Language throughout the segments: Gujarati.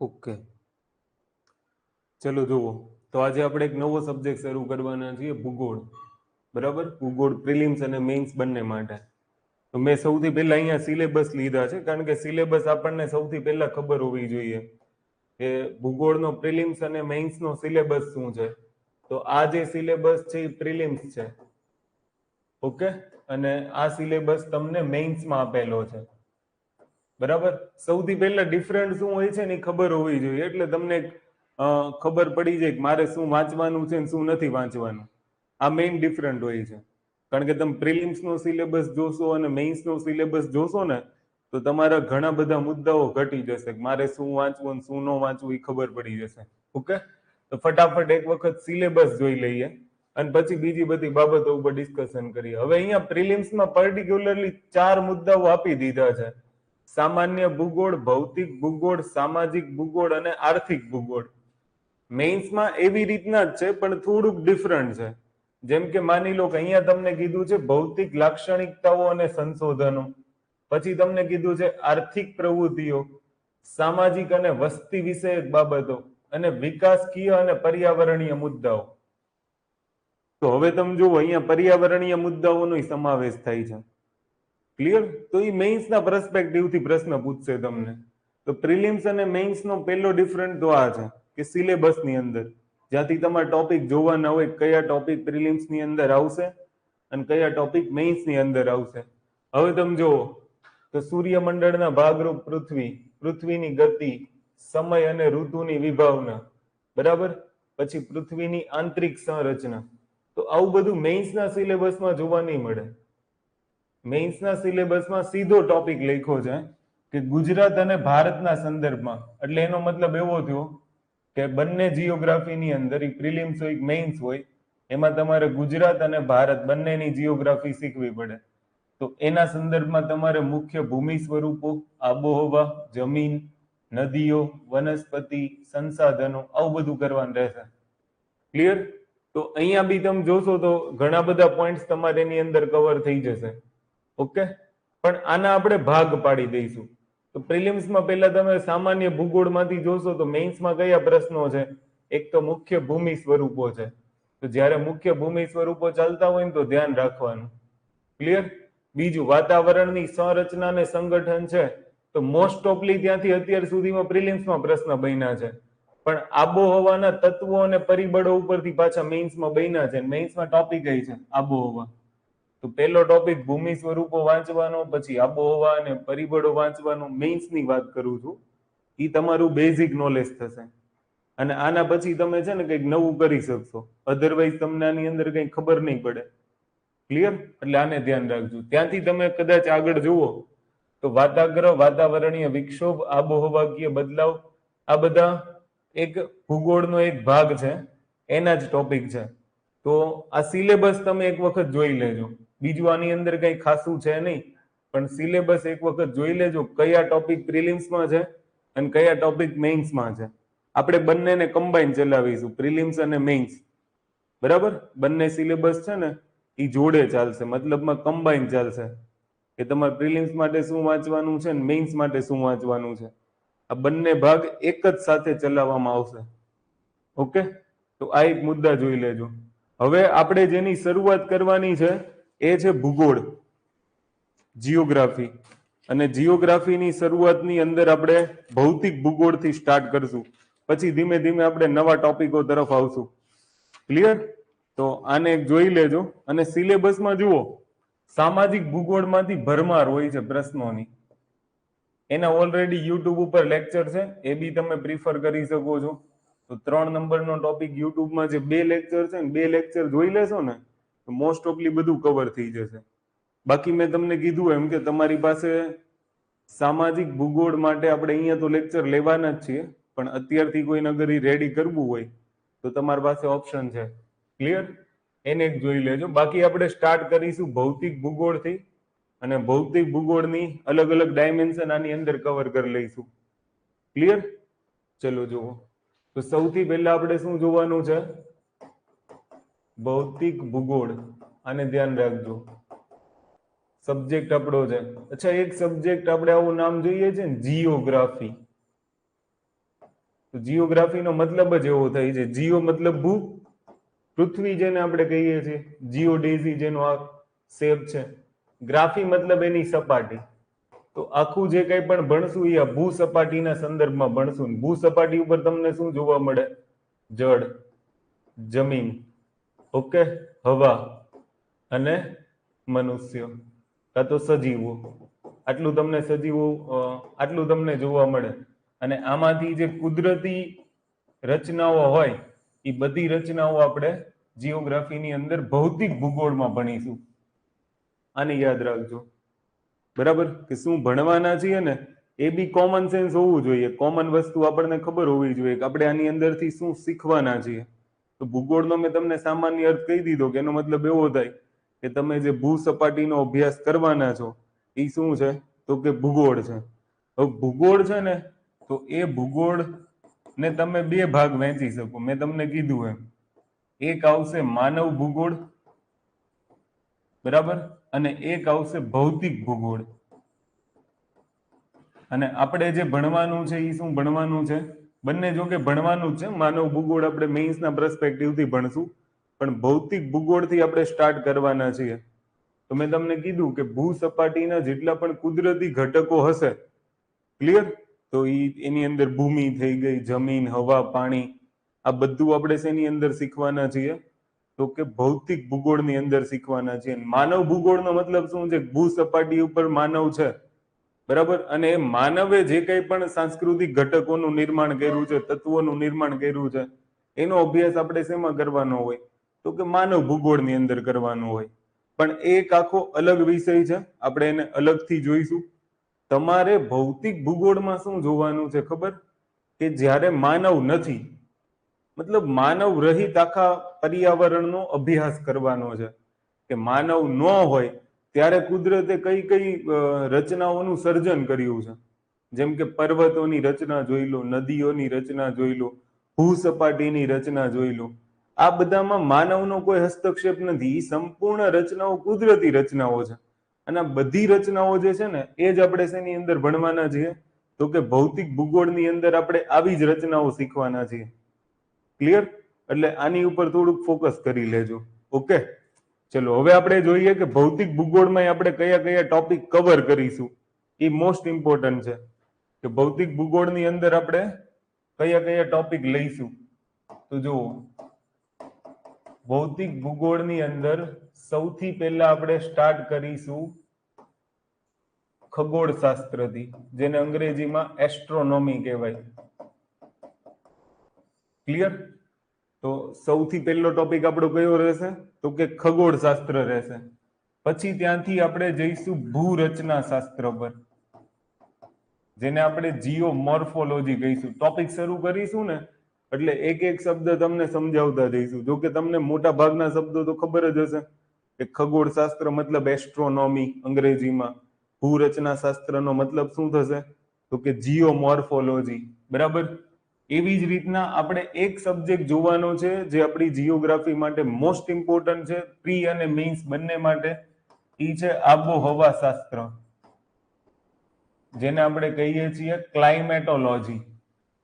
ઓકે, ચલો જુઓ. તો આજે આપણે એક નવો સબ્જેક્ટ શરૂ કરવાના છીએ, ભૂગોળ. બરાબર, ભૂગોળ પ્રિલિમ્સ અને મેઇન્સ બંને માટે. તો મેં સૌથી પહેલા અહીંયા સિલેબસ લીધા છે, કારણ કે સિલેબસ આપણને સૌથી પહેલા ખબર હોવી જોઈએ કે ભૂગોળનો પ્રિલિમ્સ અને મેઇન્સનો સિલેબસ શું છે. તો આ જે સિલેબસ છે એ પ્રિલિમ્સ છે. ઓકે, અને આ સિલેબસ તમને મેઇન્સમાં આપેલો છે. બરાબર, સૌથી પહેલા ડિફરન્ટ શું હોય છે ને એ ખબર હોવી જોઈએ, એટલે તમને ખબર પડી જાય કે મારે શું વાંચવાનું છે ને શું નથી વાંચવાનું. આ મેઇન ડિફરન્ટ હોય છે. કારણ કે તમે પ્રિલિમ્સનો સિલેબસ જોશો અને મેઇન્સનો સિલેબસ જોશો ને તો તમારા ઘણા બધા મુદ્દાઓ ઘટી જશે કે મારે શું વાંચવું અને શું ન વાંચવું એ ખબર પડી જશે. ઓકે, તો ફટાફટ એક વખત સિલેબસ જોઈ લઈએ અને પછી બીજી બધી બાબતો ઉપર ડિસ્કશન કરીએ. હવે અહીંયા પ્રિલિમ્સમાં પર્ટિક્યુલરલી 4 મુદ્દાઓ આપી દીધા છે: સામાન્ય ભૂગોળ, ભૌતિક ભૂગોળ, સામાજિક ભૂગોળ અને આર્થિક ભૂગોળ. મેઇન્સમાં એવી રીતના જ છે પણ થોડુંક ડિફરન્ટ છે. જેમ કે માની લો કે અહીંયા તમને કીધું છે ભૌતિક લાક્ષણિકતાઓ અને સંશોધનો, પછી તમને કીધું છે આર્થિક પ્રવૃત્તિઓ, સામાજિક અને વસ્તી વિષયક બાબતો અને વિકાસકીય અને પર્યાવરણીય મુદ્દાઓ. તો હવે તમે જુઓ અહીંયા પર્યાવરણીય મુદ્દાઓનો સમાવેશ થાય છે. ક્લિયર? તો એ મેઇન્સના પર્સપેક્ટિવથી પ્રશ્ન પૂછશે તમને. તો પ્રિલિમ્સ અને મેઇન્સનો પહેલો ડિફરન્ટ તો આ છે કે સિલેબસની અંદર જ્યાંથી તમારે ટોપિક જોવાના હોય કયા ટોપિક પ્રિલિમ્સની અંદર આવશે અને કયા ટોપિક મેઇન્સની અંદર આવશે. હવે તમે જુઓ તો સૂર્યમંડળના ભાગરૂપ પૃથ્વી, પૃથ્વીની ગતિ, સમય અને ઋતુની વિભાવના, બરાબર, પછી પૃથ્વીની આંતરિક સંરચના. તો આવું બધું મેઇન્સના સિલેબસમાં જોવા નહીં મળે. મેઇન્સના સિલેબસમાં સીધો ટોપિક લખ્યો છે કે ગુજરાત અને ભારતના સંદર્ભમાં. એટલે એનો મતલબ એવો થયો કે બંને જીઓગ્રાફીની અંદર પ્રિલિમ્સ હોય મેઇન્સ હોય એમાં તમારે ગુજરાત અને ભારત બંનેની જીઓગ્રાફી શીખવી પડે. તો એના સંદર્ભમાં તમારે મુખ્ય ભૂમિ સ્વરૂપો, આબોહવા, જમીન, નદીઓ, વનસ્પતિ, સંસાધનો આવું બધું કરવાનું રહેશે. ક્લિયર? તો અહીંયા બી તમે જોશો તો ઘણા બધા પોઈન્ટ્સ તમારે એની અંદર કવર થઈ જશે. ઓકે, પણ આના આપણે ભાગ પાડી દઈશું. તો પ્રિલિમ્સમાં પહેલા તમે સામાન્ય ભૂગોળમાંથી જોશો તો મેઇન્સમાં કયા પ્રશ્નો છે? એક તો મુખ્ય ભૂમિ સ્વરૂપો છે. તો જ્યારે મુખ્ય ભૂમિ સ્વરૂપો ચાલતા હોય ને તો ધ્યાન રાખવાનું. ક્લિયર? બીજું વાતાવરણની સંરચના અને સંગઠન છે તો મોસ્ટ ઓફલી ત્યાંથી અત્યાર સુધીમાં પ્રિલિમ્સમાં પ્રશ્ન બન્યા છે, પણ આબોહવાના તત્વો અને પરિબળો ઉપરથી પાછા મેઇન્સમાં બન્યા છે. મેઇન્સમાં ટોપિક એ છે આબોહવા. તો પહેલો ટોપિક ભૂમિ સ્વરૂપો વાંચવાનો, પછી આબોહવા અને પરિબળો વાંચવાનો. મેઇન્સની વાત કરું છું, એ તમારું બેઝિક નોલેજ થશે. અને આના પછી તમે છે ને કંઈક નવું કરી શકશો, અધરવાઇઝ તમને આની અંદર કંઈ ખબર નહીં પડે. ક્લિયર? એટલે આને ધ્યાન રાખજો. ત્યાંથી તમે કદાચ આગળ જુઓ તો વાતાગ્રહ, વાતાવરણીય વિક્ષોભ, આબોહવાકીય બદલાવ, આ બધા એક ભૂગોળનો એક ભાગ છે, એના જ ટોપિક છે. તો આ સિલેબસ તમે એક વખત જોઈ લેજો. બીજું આની અંદર કંઈ ખાસું છે નહીં, પણ સિલેબસ એક વખત જોઈ લેજો કયા ટોપિક પ્રિલિમ્સમાં છે અને કયા ટોપિક મેઇન્સમાં છે. આપણે બંનેને કમ્બાઈન ચલાવીશું, પ્રિલિમ્સ અને મેઇન્સ. બરાબર, બંને સિલેબસ છે ને એ જોડે ચાલશે, મતલબમાં કમ્બાઈન ચાલશે કે તમારે પ્રિલિમ્સ માટે શું વાંચવાનું છે અને મેઇન્સ માટે શું વાંચવાનું છે. આ બંને ભાગ એક જ સાથે ચલાવવામાં આવશે. ઓકે, તો આ એક મુદ્દા જોઈ લેજો. હવે આપણે જેની શરૂઆત કરવાની છે એ છે ભૂગોળ, જીઓગ્રાફી. અને જીઓગ્રાફીની શરૂઆતની અંદર આપણે ભૌતિક ભૂગોળથી સ્ટાર્ટ કરશું, પછી ધીમે ધીમે આપણે નવા ટોપિકો તરફ આવશું. ક્લિયર? તો આને એક જોઈ લેજો. અને સિલેબસમાં જુઓ, સામાજિક ભૂગોળમાંથી ભરમાર હોય છે પ્રશ્નોની. એના ઓલરેડી યુટ્યુબ ઉપર લેક્ચર છે, એ બી તમે પ્રિફર કરી શકો છો. તો 3 નંબરનો ટોપિક યુટ્યુબમાં જે 2 લેક્ચર છે ને 2 લેક્ચર જોઈ લેશો ને તો મોસ્ટ ઓફલી બધું કવર થઈ જશે. બાકી મેં તમને કીધું એમ કે તમારી પાસે સામાજિક ભૂગોળ માટે આપણે અહીંયા તો લેક્ચર લેવાના જ છીએ, પણ અત્યારથી કોઈને અગર રેડી કરવું હોય તો તમારી પાસે ઓપ્શન છે. ક્લિયર? એને એક જોઈ લેજો. બાકી આપણે સ્ટાર્ટ કરીશું ભૌતિક ભૂગોળથી, અને ભૌતિક ભૂગોળની અલગ અલગ ડાયમેન્શન આની અંદર કવર કરી લઈશું. ક્લિયર? ચલો જુઓ. તો સૌથી પહેલા આપણે શું જોવાનું છે? ભૌતિક ભૂગોળ. આને ધ્યાન રાખજો, સબ્જેક્ટ આપણો છે. અચ્છા, એક સબ્જેક્ટ આપણે આવું નામ જોઈએ છે ને, જીઓગ્રાફી. તો જીઓગ્રાફીનો મતલબ જ એવો થાય છે. જીઓ મતલબ ભૂ, પૃથ્વી જેને આપણે કહીએ છીએ, જીઓડેઝી જેનો આ શેપ છે, ગ્રાફી મતલબ એની સપાટી. તો આખું જે કંઈ પણ ભણશું એ આ ભૂ સપાટીના સંદર્ભમાં ભણશું. ભૂ સપાટી ઉપર તમને શું જોવા મળે? જળ, જમીન, ઓકે, હવા અને મનુષ્ય કાં તો સજીવો. આટલું તમને આટલું તમને જોવા મળે. અને આમાંથી જે કુદરતી રચનાઓ હોય એ બધી રચનાઓ આપણે જીઓગ્રાફીની અંદર ભૌતિક ભૂગોળમાં ભણીશું. આને યાદ રાખજો, બરાબર? કે શું ભણવાના છીએ ને એ બી કોમન સેન્સ હોવું જોઈએ. કોમન વસ્તુ આપણને ખબર હોવી જોઈએ કે આપણે આની અંદરથી શું શીખવાના છીએ. તો ભૂગોળનો મેં તમને સામાન્ય અર્થ કહી દીધો કે એનો મતલબ એવો થાય કે તમે જે ભૂસપાટીનો અભ્યાસ કરવાના છો એ શું છે? તો કે ભૂગોળ છે. હવે ભૂગોળ છે ને, તો એ ભૂગોળ ને તમે બે ભાગ વહેંચી શકો. મેં તમને કીધું એમ, એક આવશે માનવ ભૂગોળ, બરાબર, અને એક આવશે ભૌતિક ભૂગોળ. અને આપણે જે ભણવાનું છે એ શું ભણવાનું છે? બંને જો કે ભણવાનું જ છે. માનવ ભૂગોળ આપણે મેઇન્સના પર્સપેક્ટિવથી ભણશું, પણ ભૌતિક ભૂગોળથી આપણે સ્ટાર્ટ કરવાના છીએ. તો મેં તમને કીધું કે ભૂસપાટીના જેટલા પણ કુદરતી ઘટકો હશે, ક્લિયર, તો એની અંદર ભૂમિ થઈ ગઈ, જમીન, હવા, પાણી, આ બધું આપણે શેની અંદર શીખવાના છીએ? તો કે ભૌતિક ભૂગોળની અંદર શીખવાના છીએ. માનવ ભૂગોળનો મતલબ શું છે? ભૂસપાટી ઉપર માનવ છે, બરાબર, અને એ માનવે જે કંઈ પણ સાંસ્કૃતિક ઘટકોનું નિર્માણ કર્યું છે, તત્વોનું નિર્માણ કર્યું છે, એનો અભ્યાસ આપણે શેમાં કરવાનો હોય? તો કે માનવ ભૂગોળની અંદર કરવાનો હોય. પણ એક આખો અલગ વિષય છે, આપણે એને અલગથી જોઈશું. તમારે ભૌતિક ભૂગોળમાં શું જોવાનું છે ખબર? કે જ્યારે માનવ નથી, મતલબ માનવ રહિત આખા પર્યાવરણનો અભ્યાસ કરવાનો છે. કે માનવ ન હોય ત્યારે કુદરતે કઈ કઈ રચનાઓનું સર્જન કર્યું છે. જેમ કે પર્વતોની રચના જોઈ લો, નદીઓની રચના જોઈ લો, ભૂસપાટીની રચના જોઈ લો. આ બધામાં માનવનો કોઈ હસ્તક્ષેપ નથી. એ સંપૂર્ણ રચનાઓ કુદરતી રચનાઓ છે. અને બધી રચનાઓ જે છે ને એ જ આપણે શેની અંદર ભણવાના છીએ? તો કે ભૌતિક ભૂગોળની અંદર આપણે આવી જ રચનાઓ શીખવાના છીએ. ક્લિયર? એટલે આની ઉપર થોડુંક ફોકસ કરી લેજો. ઓકે, ચલો હવે આપણે જોઈએ કે ભૌતિક ભૂગોળમાં આપણે કયા કયા ટોપિક કવર કરીશું. એ મોસ્ટ ઇમ્પોર્ટન્ટ છે કે ભૌતિક ભૂગોળની અંદર આપણે કયા કયા ટોપિક લઈશું. તો જુઓ, ભૌતિક ભૂગોળની અંદર સૌથી પહેલા આપણે સ્ટાર્ટ કરીશું ખગોળશાસ્ત્રથી, જેને અંગ્રેજીમાં એસ્ટ્રોનોમી કહેવાય. ક્લિયર? તો સૌથી પહેલો ટોપિક આપણો કયો રહેશે? તો કે ખગોળશાસ્ત્ર રહેશે. પછી ત્યાંથી આપણે જઈશું ભૂરચના શાસ્ત્ર પર, જેને આપણે જીઓમોર્ફોલોજી કહીશું. ટોપિક શરૂ કરીશું ને એટલે એક એક શબ્દ તમને સમજાવતા જઈશું. જો કે તમને મોટા ભાગના શબ્દો તો ખબર જ હશે કે ખગોળશાસ્ત્ર મતલબ એસ્ટ્રોનોમી અંગ્રેજીમાં, ભૂરચના શાસ્ત્રનો મતલબ શું થશે? તો કે જીઓમોર્ફોલોજી, બરાબર. એવી જ રીતના આપણે એક સબ્જેક્ટ જોવાનો છે જે આપણી જીઓગ્રાફી માટે મોસ્ટ ઇમ્પોર્ટન્ટ છે, પ્રી અને મેઇન્સ બંને માટે. એ છે આબોહવા શાસ્ત્ર, જેને આપણે કહીએ છીએ ક્લાઇમેટોલોજી.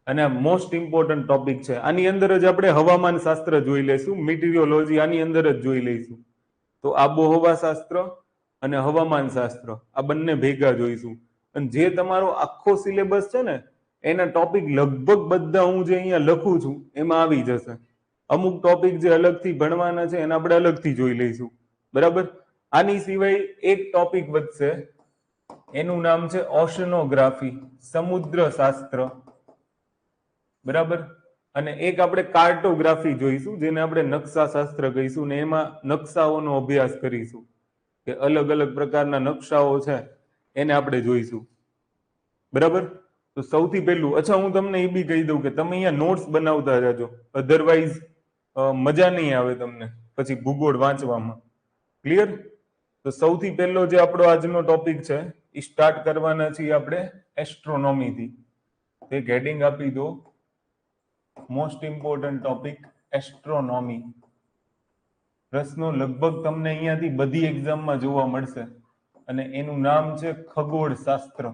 અને મોસ્ટ ઇમ્પોર્ટન્ટ ટોપિક છે. આની અંદર જ આપણે હવામાન શાસ્ત્ર જોઈ લઈશું, મિટીરિયોલોજી આની અંદર જ જોઈ લઈશું. તો આબોહવા શાસ્ત્ર અને હવામાન શાસ્ત્ર આ બંને ભેગા જોઈશું. અને જે તમારો આખો સિલેબસ છે ને એના ટોપિક લગભગ બધા હું જે અહીંયા લખું છું એમાં આવી જશે. અમુક ટોપિક જે અલગથી ભણવાના છે એને આપણે અલગથી જોઈ લઈશું, બરાબર. આની સિવાય એક ટોપિક વધશે, એનું નામ છે ઓશનોગ્રાફી, સમુદ્ર શાસ્ત્ર, બરાબર. અને એક આપણે કાર્ટોગ્રાફી જોઈશું, જેને આપણે નકશા શાસ્ત્ર કહીશું, ને એમાં નકશાઓનો અભ્યાસ કરીશું કે અલગ અલગ પ્રકારના નકશાઓ છે એને આપણે જોઈશું, બરાબર. તો સૌથી પહેલું, અચ્છા હું તમને એ બી કહી દઉં કે તમે અહીંયા નોટ્સ બનાવતા જાજો, અધરવાઇઝ મજા નહીં આવે તમને પછી ભૂગોળ વાંચવામાં. ક્લિયર? તો સૌથી પહેલો જે આપણો આજનો ટોપિક છે એ સ્ટાર્ટ કરવાના છીએ આપણે એસ્ટ્રોનોમીથી. એક હેડિંગ આપી દો, મોસ્ટ ઇમ્પોર્ટન્ટ ટોપિક એસ્ટ્રોનોમી. પ્રશ્નો લગભગ તમને અહીંયાથી બધી એક્ઝામમાં જોવા મળશે અને એનું નામ છે ખગોળશાસ્ત્ર.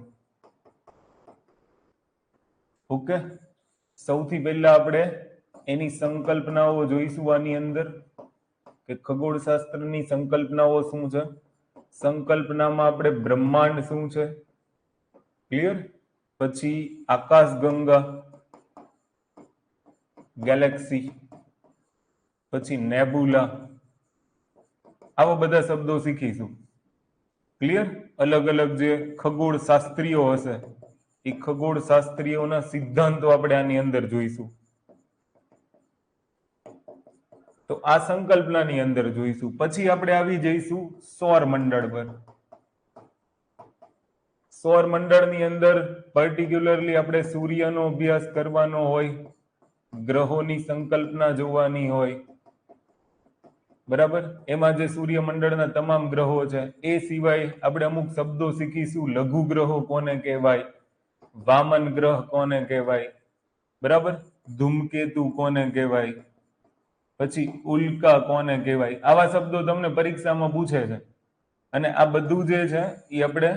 ઓકે, સૌથી પહેલા આપણે એની સંકલ્પનાઓ જોઈશું આની અંદર કે ખગોળશાસ્ત્રની સંકલ્પનાઓ શું છે. સંકલ્પનામાં આપણે બ્રહ્માંડ શું છે, ક્લિયર. પછી આકાશગંગા, ગેલેક્સી, પછી નેબુલા, આવા બધા શબ્દો શીખીશું, ક્લિયર. અલગ અલગ જે ખગોળ શાસ્ત્રીઓ હશે એ ખગોળ શાસ્ત્રીઓના સિદ્ધાંતો આપણે આની અંદર જોઈશું. તો આ સંકલ્પનાની અંદર જોઈશું. પછી આપણે આવી જઈશું સૌર મંડળ પર. સૌર મંડળની અંદર પર્ટિક્યુલરલી આપણે સૂર્યનો અભ્યાસ કરવાનો હોય, ગ્રહોની સંકલ્પના જોવાની હોય, બરાબર. એમાં જે સૂર્યમંડળના તમામ ગ્રહો છે એ સિવાય આપણે અમુક શબ્દો શીખીશું. લઘુ ગ્રહો કોને કહેવાય, વામન ગ્રહ કોને કહેવાય, બરાબર. ધૂમકેતુ કોને કહેવાય, પછી ઉલ્કા કોને કહેવાય. આવા શબ્દો તમને પરીક્ષામાં પૂછે છે અને આ બધું જે છે એ આપણે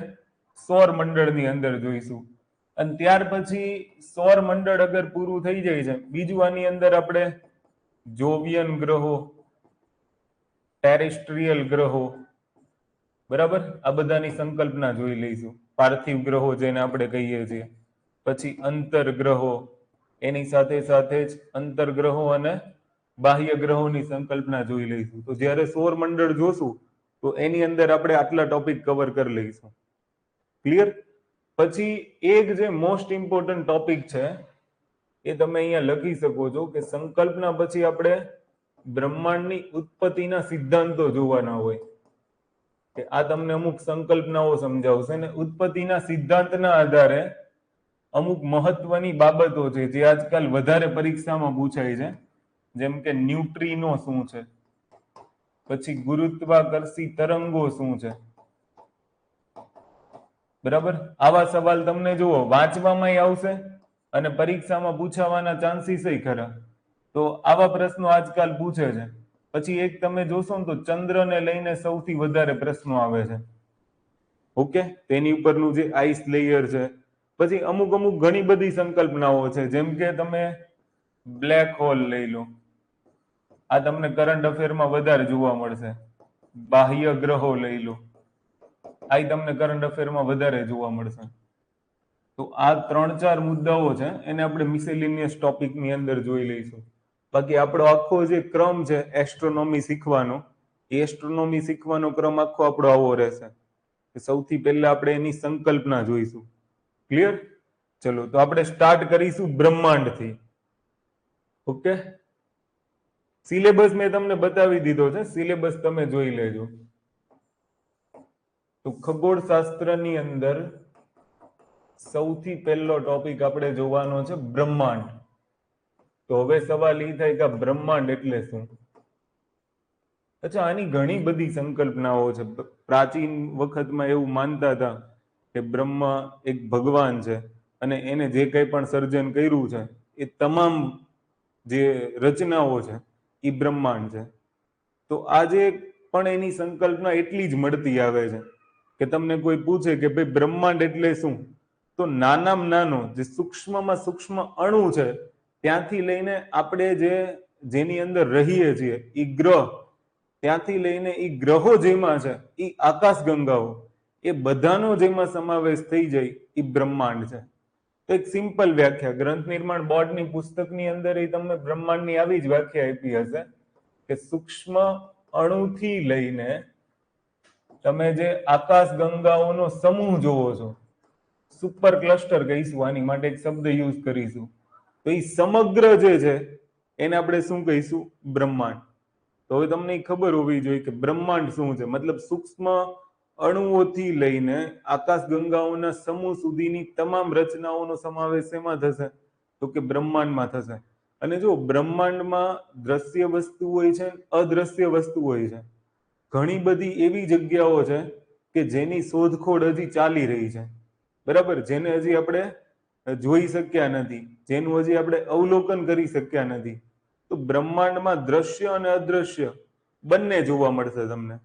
સૌર મંડળની અંદર જોઈશું. અને ત્યાર પછી સૌર મંડળ અગર પૂરું થઈ જાય છે, બીજું આની અંદર આપણે જોવિયન ગ્રહો, ટેરેસ્ટ્રીયલ ગ્રહો, બરાબર, આ બધાની સંકલ્પના જોઈ લઈશું. પાર્થિવ ગ્રહો જેને આપણે કહીએ છીએ. પછી અંતરગ્રહો, એની સાથે સાથે જ અંતરગ્રહો અને બાહ્ય ગ્રહોની સંકલ્પના જોઈ લઈશું. તો જ્યારે સૌર મંડળ જોશું તો એની અંદર આપણે આટલા ટોપિક કવર કરી લઈશું, ક્લિયર. પછી એક જે મોસ્ટ ઇમ્પોર્ટન્ટ ટોપિક છે એ તમે અહીંયા લખી શકો છો કે સંકલ્પના પછી આપણે બ્રહ્માંડની ઉત્પત્તિના સિદ્ધાંતો જોવાના હોય કે આ તમને અમુક સંકલ્પનાઓ સમજાવશે ને ઉત્પત્તિના સિદ્ધાંતના આધારે અમુક મહત્વની બાબતો છે જે આજકાલ વધારે પરીક્ષામાં પૂછાય છે, જેમ કે ન્યુટ્રીનો શું છે, પછી ગુરુત્વાકર્ષી તરંગો શું છે, બરાબર. આવા સવાલ તમને જુઓ વાંચવામાં આવશે અને પરીક્ષામાં પૂછાવાના ચાન્સીસ ખરા. તો આવા પ્રશ્નો આજકાલ પૂછે છે. પછી એક તમે જોશો ને તો ચંદ્રને લઈને સૌથી વધારે પ્રશ્નો આવે છે, ઓકે. તેની ઉપરનું જે આઈસ લેયર છે. પછી અમુક અમુક ઘણી બધી સંકલ્પનાઓ છે, જેમ કે તમે બ્લેક હોલ લઈ લો, આ તમને કરંટ અફેરમાં વધારે જોવા મળશે. બાહ્ય ગ્રહો લઈ લો, આ તમને કરંટ અફેરમાં વધારે જોવા મળશે. તો આ 3-4 મુદ્દાઓ છે એને આપણે મિસેલિનિયસ ટોપિકની અંદર જોઈ લઈશું. બાકી આપણો આખો જે ક્રમ છે એસ્ટ્રોનોમી શીખવાનો, એ એસ્ટ્રોનોમી શીખવાનો ક્રમ આખો આપણો આવો રહેશે કે સૌથી પહેલા આપણે એની સંકલ્પના જોઈશું, ક્લિયર. ચલો તો આપણે સ્ટાર્ટ કરીશું બ્રહ્માંડથી, ઓકે. સિલેબસ મેં તમને બતાવી દીધો છે, સિલેબસ તમે જોઈ લેજો. તો ખગોળશાસ્ત્રની અંદર સૌથી પહેલો ટોપિક આપણે જોવાનો છે બ્રહ્માંડ. તો હવે સવાલ એ થાય કે બ્રહ્માંડ એટલે શું? અચ્છા, આની ઘણી બધી સંકલ્પનાઓ છે. પ્રાચીન વખતમાં એવું માનતા હતા કે બ્રહ્મા એક ભગવાન છે અને એને જે કંઈ પણ સર્જન કર્યું છે એ તમામ જે રચનાઓ છે એ બ્રહ્માંડ છે. તો આજે પણ એની સંકલ્પના એટલી જ મળતી આવે છે કે તમને કોઈ પૂછે કે ભાઈ બ્રહ્માંડ એટલે શું, તો નાનામાં નાનો જે સૂક્ષ્મમાં સૂક્ષ્મ અણુ છે ત્યાંથી લઈને આપણે જેની અંદર રહીએ છીએ એ ગ્રહ, ત્યાંથી લઈને એ ગ્રહો જેમાં છે એ આકાશગંગાઓ, એ બધાનો જેમાં સમાવેશ થઈ જાય એ બ્રહ્માંડ છે. તો એક સિમ્પલ વ્યાખ્યા ગ્રંથ નિર્માણ બોર્ડની પુસ્તકની અંદર એ તમને બ્રહ્માંડની આવી જ વ્યાખ્યા આપી હશે કે સૂક્ષ્મ અણુથી લઈને તમે જે આકાશ ગંગાઓનો સમૂહ જોવો છો, સુપર ક્લસ્ટર કહીશું આની માટે, એક શબ્દ યુઝ કરીશું. તો એ સમગ્ર જે છે એને આપણે શું કહીશું? બ્રહ્માંડ. તો હવે તમને ખબર હોવી જોઈએ કે બ્રહ્માંડ શું છે. મતલબ સૂક્ષ્મ અણુઓથી લઈને આકાશ ગંગાઓના સમૂહ સુધીની તમામ રચનાઓનો સમાવેશ શેમાં થશે? તો કે બ્રહ્માંડમાં થશે. અને જો બ્રહ્માંડમાં દ્રશ્ય વસ્તુ હોય છે, અદ્રશ્ય વસ્તુ હોય છે. ઘણી બધી એવી જગ્યાઓ છે કે જેની શોધખોળ હજી ચાલી રહી છે, બરાબર, જેને હજી આપણે જોઈ શક્યા નથી, જેનું હજી આપણે અવલોકન કરી શક્યા નથી. તો બ્રહ્માંડમાં દ્રશ્ય અને અદ્રશ્ય બંને જોવા મળશે તમને.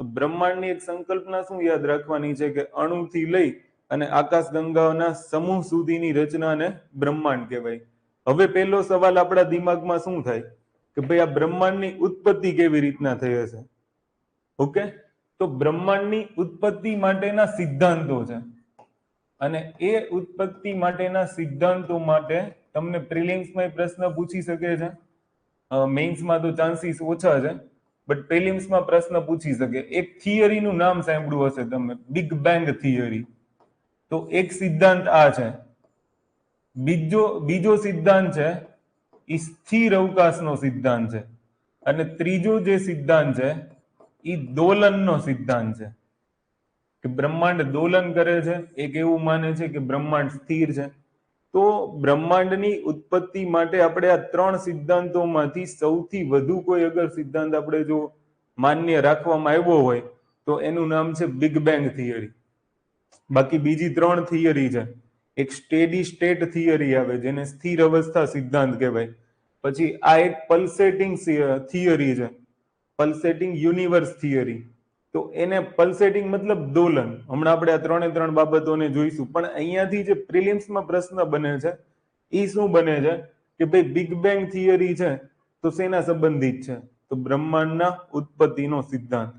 તો બ્રહ્માંડની એક સંકલ્પના શું યાદ રાખવાની છે કે અણુથી લઈ અને આકાશ ગંગાઓના સમૂહ સુધીની રચનાને બ્રહ્માંડ કહેવાય. હવે પહેલો સવાલ આપણા દિમાગમાં શું થાય કે ભાઈ આ બ્રહ્માંડની ઉત્પત્તિ કેવી રીતના થઈ હશે? ઓકે, તો બ્રહ્માંડની ઉત્પત્તિ માટેના સિદ્ધાંતો છે અને એ ઉત્પત્તિ માટેના સિદ્ધાંતો માટે તમને પ્રિલિમ્સમાં પ્રશ્ન પૂછી શકે છે, મેઇન્સમાં તો ચાન્સીસ ઓછા છે, બટ પ્રિલિમ્સમાં પ્રશ્ન પૂછી શકે. એક થિયરીનું નામ સાંભળ્યું હશે તમે, બિગ બેંગ થિયરી. તો એક સિદ્ધાંત આ છે. બીજો સિદ્ધાંત છે એ સ્થિર અવકાશનો સિદ્ધાંત છે અને ત્રીજો જે સિદ્ધાંત છે એ દોલનનો સિદ્ધાંત છે કે બ્રહ્માંડ દોલન કરે છે. એક એવું માને છે કે બ્રહ્માંડ સ્થિર છે. તો બ્રહ્માંડની ઉત્પત્તિ માટે આપણે આ ત્રણ સિદ્ધાંતોમાંથી સૌથી વધુ કોઈ અગર સિદ્ધાંત આપણે જો માન્ય રાખવામાં આવ્યો હોય તો એનું નામ છે બિગ બેંગ થિયરી. બાકી બીજી ત્રણ થિયરી છે. એક સ્ટેડી સ્ટેટ થિયરી આવે જેને સ્થિર અવસ્થા સિદ્ધાંત કહેવાય. પછી આ એક પલ્સેટિંગ થિયરી છે, પલ્સેટિંગ યુનિવર્સ થિયરી. તો એને પલ્સેટિંગ મતલબ દોલન. હમણાં આપણે આ ત્રણ બાબતોને જોઈશું, પણ અહીંયાથી જે પ્રિલિમ્સમાં પ્રશ્ન બને છે એ શું બને છે કે ભાઈ બિગ બેંગ થિયરી છે તો શેના સંબંધિત છે? તો બ્રહ્માંડના ઉત્પત્તિનો સિદ્ધાંત.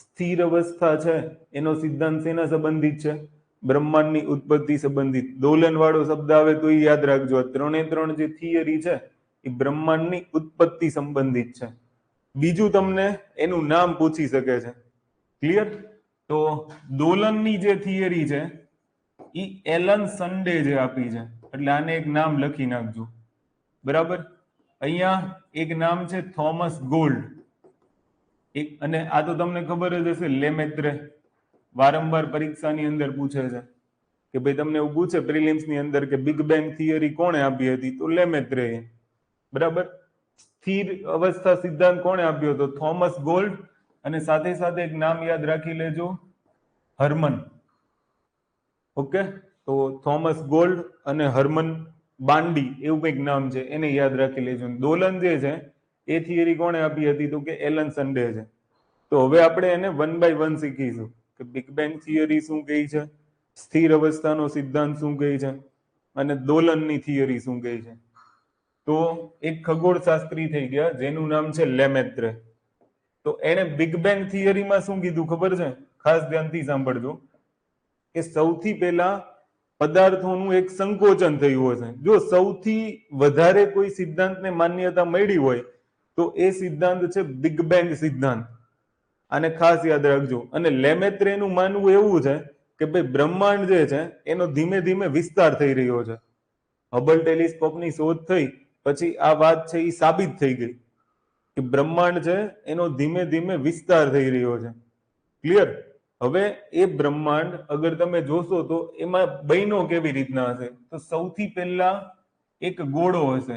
સ્થિર અવસ્થા છે એનો સિદ્ધાંત શેના સંબંધિત છે? બ્રહ્માંડની ઉત્પત્તિ સંબંધિત. દોલન વાળો શબ્દ આવે તો એ યાદ રાખજો. ત્રણ જે થિયરી છે એ બ્રહ્માંડની ઉત્પત્તિ સંબંધિત છે. બીજું તમને એનું નામ પૂછી શકે છે. ક્લિયર? તો દોલનની જે થિયરી છે એ એલન સન્ડે જે આપી છે, એટલે આને એક નામ લખી નાખજો. બરાબર? અહીંયા એક નામ છે થોમસ ગોલ્ડ. અને આ તો તમને ખબર જ હશે, લેમેત્રે. વારંવાર પરીક્ષાની અંદર પૂછે છે કે ભાઈ તમને એવું પૂછે પ્રિલિમ્સની અંદર કે બિગ બેંગ થિયરી કોણે આપી હતી? તો લેમેત્રે. બરાબર? સ્થિર અવસ્થા સિદ્ધાંત કોણે આપ્યો હતો? Thomas gold. અને સાથે સાથે એક નામ યાદ રાખી લેજો, હર્મન. ઓકે, તો થોમસ ગોલ્ડ અને હર્મન બાન્ડી એવું કંઈક નામ છે, એને યાદ રાખી લેજો. દોલન જે છે એ થિયરી કોણે આપી હતી? તો કે એલન સન્ડે છે. તો હવે આપણે એને વન બાય વન શીખીશું કે બિગ બેંગ થિયરી શું કહે છે, સ્થિર અવસ્થાનો સિદ્ધાંત શું કહે છે અને દોલનની થિયરી શું કહે છે. તો એક ખગોળશાસ્ત્રી થઈ ગયા જેનું નામ છે લેમેત્રે. તો એને બિગ બેંગ થિયરીમાં શું કીધું ખબર છે? ખાસ ધ્યાનથી સાંભળજો કે સૌથી પહેલા પદાર્થોનું એક સંકોચન થયું હશે. જો સૌથી વધારે કોઈ સિદ્ધાંતને માન્યતા મળી હોય તો એ સિદ્ધાંત છે બિગ બેંગ સિદ્ધાંત. આને ખાસ યાદ રાખજો. અને લેમેત્રેનું માનવું એવું છે કે ભાઈ બ્રહ્માંડ જે છે એનો ધીમે ધીમે વિસ્તાર થઈ રહ્યો છે. હબલ ટેલિસ્કોપની શોધ થઈ પછી આ વાત છે એ સાબિત થઈ ગઈ કે બ્રહ્માંડ છે એનો ધીમે ધીમે વિસ્તાર થઈ રહ્યો છે. ક્લિયર? હવે એ બ્રહ્માંડ અગર તમે જોશો તો એમાં બહેનો કેવી રીતના હશે? તો સૌથી પહેલા એક ગોળો હશે.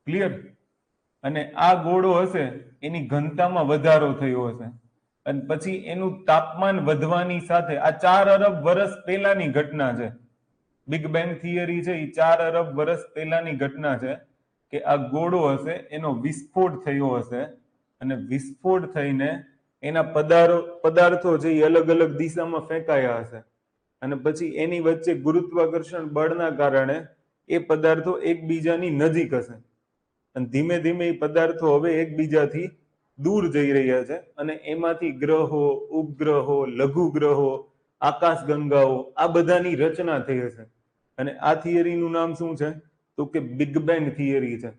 ક્લિયર? અને આ ગોળો હશે એની ઘનતામાં વધારો થયો હશે અને પછી એનું તાપમાન વધવાની સાથે, આ 4 અરબ વર્ષ પહેલાની ઘટના છે. બિગ બેંગ થિયરી છે એ 4 અરબ વર્ષ પહેલાની ઘટના છે કે આ ગોળો હશે એનો વિસ્ફોટ થયો હશે અને વિસ્ફોટ થઈને એના પદાર્થો છે એ અલગ અલગ દિશામાં ફેંકાયા હશે અને પછી એની વચ્ચે ગુરુત્વાકર્ષણ બળના કારણે એ પદાર્થો એકબીજાની નજીક હશે અને ધીમે ધીમે એ પદાર્થો હવે એકબીજાથી દૂર જઈ રહ્યા છે અને એમાંથી ગ્રહો, ઉપગ્રહો, લઘુ ગ્રહો, આકાશગંગાઓ આ બધાની રચના થઈ હશે. અને આ થિયરીનું નામ શું છે? તો કે બિગ બેંગ થિયરી છે.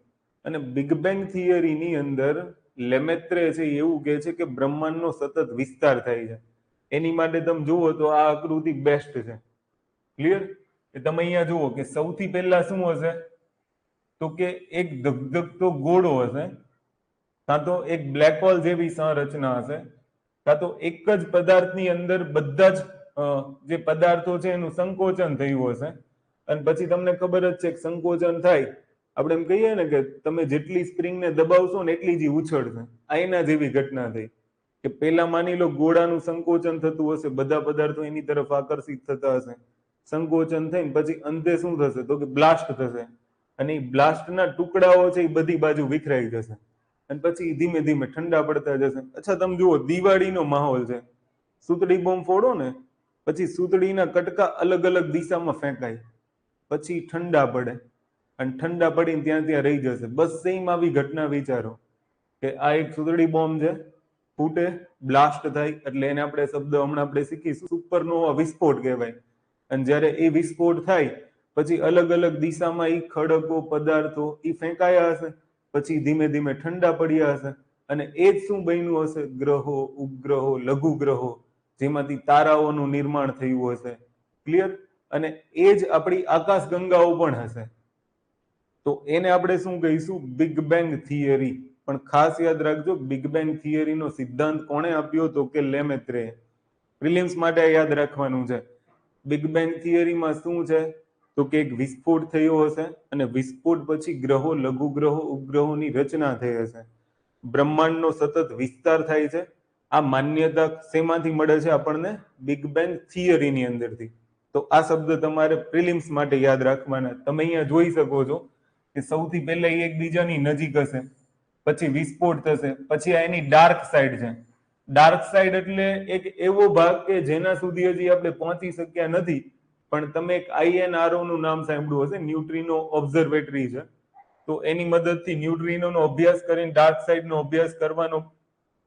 અને બિગ બેંગ થિયરીની અંદર લેમેત્રે છે એવું કહે છે કે બ્રહ્માંડનો સતત વિસ્તાર થાય છે. એની માટે તમે જુઓ તો આ આકૃતિ બેસ્ટ છે. ક્લિયર? એ તમે અહીંયા જુઓ કે સૌથી પહેલા શું હશે? તો કે એક ધગધગતો ગોળો હશે, કાં તો એક બ્લેક હોલ જેવી સંરચના હશે, કાં તો એક જ પદાર્થની અંદર બધા જ જે પદાર્થો છે એનું સંકોચન થયું હશે. અને પછી તમને ખબર જ છે કે સંકોચન થાય, આપણે એમ કહીએ ને કે તમે જેટલી સ્પ્રિંગને દબાવશો ને એટલી જ ઉછળશે. આ એના જેવી ઘટના થઈ કે પેલા માની લો ગોળાનું સંકોચન થતું હશે, બધા પદાર્થો એની તરફ આકર્ષિત થતા હશે, સંકોચન થઈને પછી અંતે શું થશે? તો કે બ્લાસ્ટ થશે અને એ બ્લાસ્ટના ટુકડાઓ છે એ બધી બાજુ વિખરાઈ જશે અને પછી ધીમે ધીમે ઠંડા પડતા જશે. અચ્છા, તમે જુઓ દિવાળીનો માહોલ છે, સુતળી બોમ્બ ફોડો ને પછી સુતળીના કટકા અલગ અલગ દિશામાં ફેંકાય, પછી ઠંડા પડે અને ઠંડા પડીને ત્યાં ત્યાં રહી જશે. બસ સેમ આવી ઘટના વિચારો કે આ એક સુતળી બોમ્બ છે, ફૂટે, બ્લાસ્ટ થાય એટલે એને આપણે શબ્દ હમણાં આપણે શીખીશું સુપરનોવા વિસ્ફોટ કહેવાય. અને જ્યારે એ વિસ્ફોટ થાય પછી અલગ અલગ દિશામાં એ ખડકો પદાર્થો એ ફેંકાયા હશે, પછી ધીમે ધીમે ઠંડા પડ્યા હશે અને એ જ શું બન્યું હશે? ગ્રહો, ઉપગ્રહો, લઘુ ગ્રહો, જેમાંથી તારાઓનું નિર્માણ થયું હશે. ક્લિયર? અને એ જ આપણી આકાશગંગાઓ પણ હશે. તો એને આપણે શું કહીશું? Big bang theory. પણ ખાસ યાદ રાખજો, બિગ બેંગ થિયરીનો સિદ્ધાંત કોણે આપ્યો હતો? કે લેમેત્રે. પ્રિલિમ્સ માટે યાદ રાખવાનું છે. બિગ બેંગ થિયરીમાં શું છે? તો કે એક વિસ્ફોટ થયો હશે અને વિસ્ફોટ પછી ગ્રહો, લઘુ ગ્રહો, ઉપગ્રહોની રચના થઈ હશે. બ્રહ્માંડનો સતત વિસ્તાર થાય છે. આ માન્યતા શેમાંથી મળે છે આપણને? બિગ બેંગ થિયરીની અંદરથી. તો આ શબ્દ તમારે પ્રિલિમ્સ માટે યાદ રાખવાના. તમે અહીંયા જોઈ શકો છો કે સૌથી પહેલા એ એકબીજાની નજીક હશે, પછી વિસ્ફોટ થશે, પછી આ એની ડાર્ક સાઈડ છે. ડાર્ક સાઈડ એટલે એક એવો ભાગ કે જેના સુધી હજી આપણે પહોંચી શક્યા નથી. પણ તમે એક INRO નું નામ સાંભળ્યું હશે, ન્યુટ્રિનો ઓબ્ઝર્વેટરી છે. તો એની મદદથી ન્યુટ્રિનોનો અભ્યાસ કરીને ડાર્ક સાઈડનો અભ્યાસ કરવાનો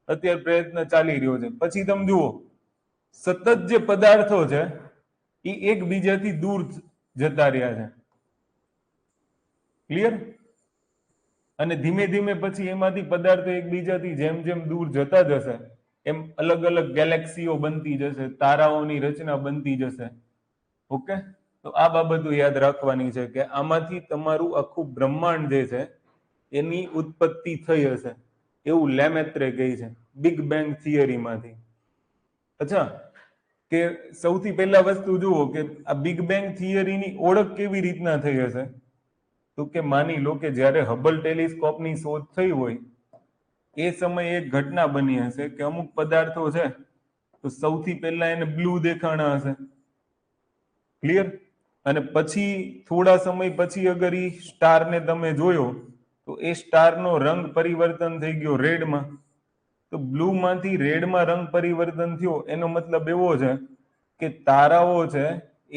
અત્યારે પ્રયત્ન ચાલી રહ્યો છે. પછી તમે જુઓ, સતત જે પદાર્થો છે એ એકબીજાથી દૂર જતા રહ્યા છે. ક્લિયર? અને ધીમે ધીમે પછી એમાંથી પદાર્થો એકબીજાથી જેમ જેમ દૂર જતા જશે એમ અલગ અલગ ગેલેક્સીઓ બનતી જશે, તારાઓની રચના બનતી જશે. ઓકે? તો આ બાબતો યાદ રાખવાની છે કે આમાંથી તમારું આખું બ્રહ્માંડ જે છે એની ઉત્પત્તિ થઈ હશે, એવું લેમેત્રે કહે છે બિગ બેંગ થિયરીમાંથી. અચ્છા, કે સૌથી પહેલા વસ્તુ જુઓ કે આ બિગ બેંગ થિયરીની ઓળખ કેવી રીતના થઈ હશે? તો કે માની લો કે જ્યારે હબલ ટેલિસ્કોપની શોધ થઈ હોય એ સમયે એક ઘટના બની હશે કે અમુક પદાર્થો છે તો સૌથી પહેલા એને બ્લુ દેખાણા હશે. ક્લિયર? અને પછી થોડા સમય પછી અગર એ સ્ટારને તમે જોયો તો એ સ્ટારનો રંગ પરિવર્તન થઈ ગયો રેડમાં. તો બ્લુ માંથી રેડમાં રંગ પરિવર્તન થયો એનો મતલબ એવો છે કે તારાઓ છે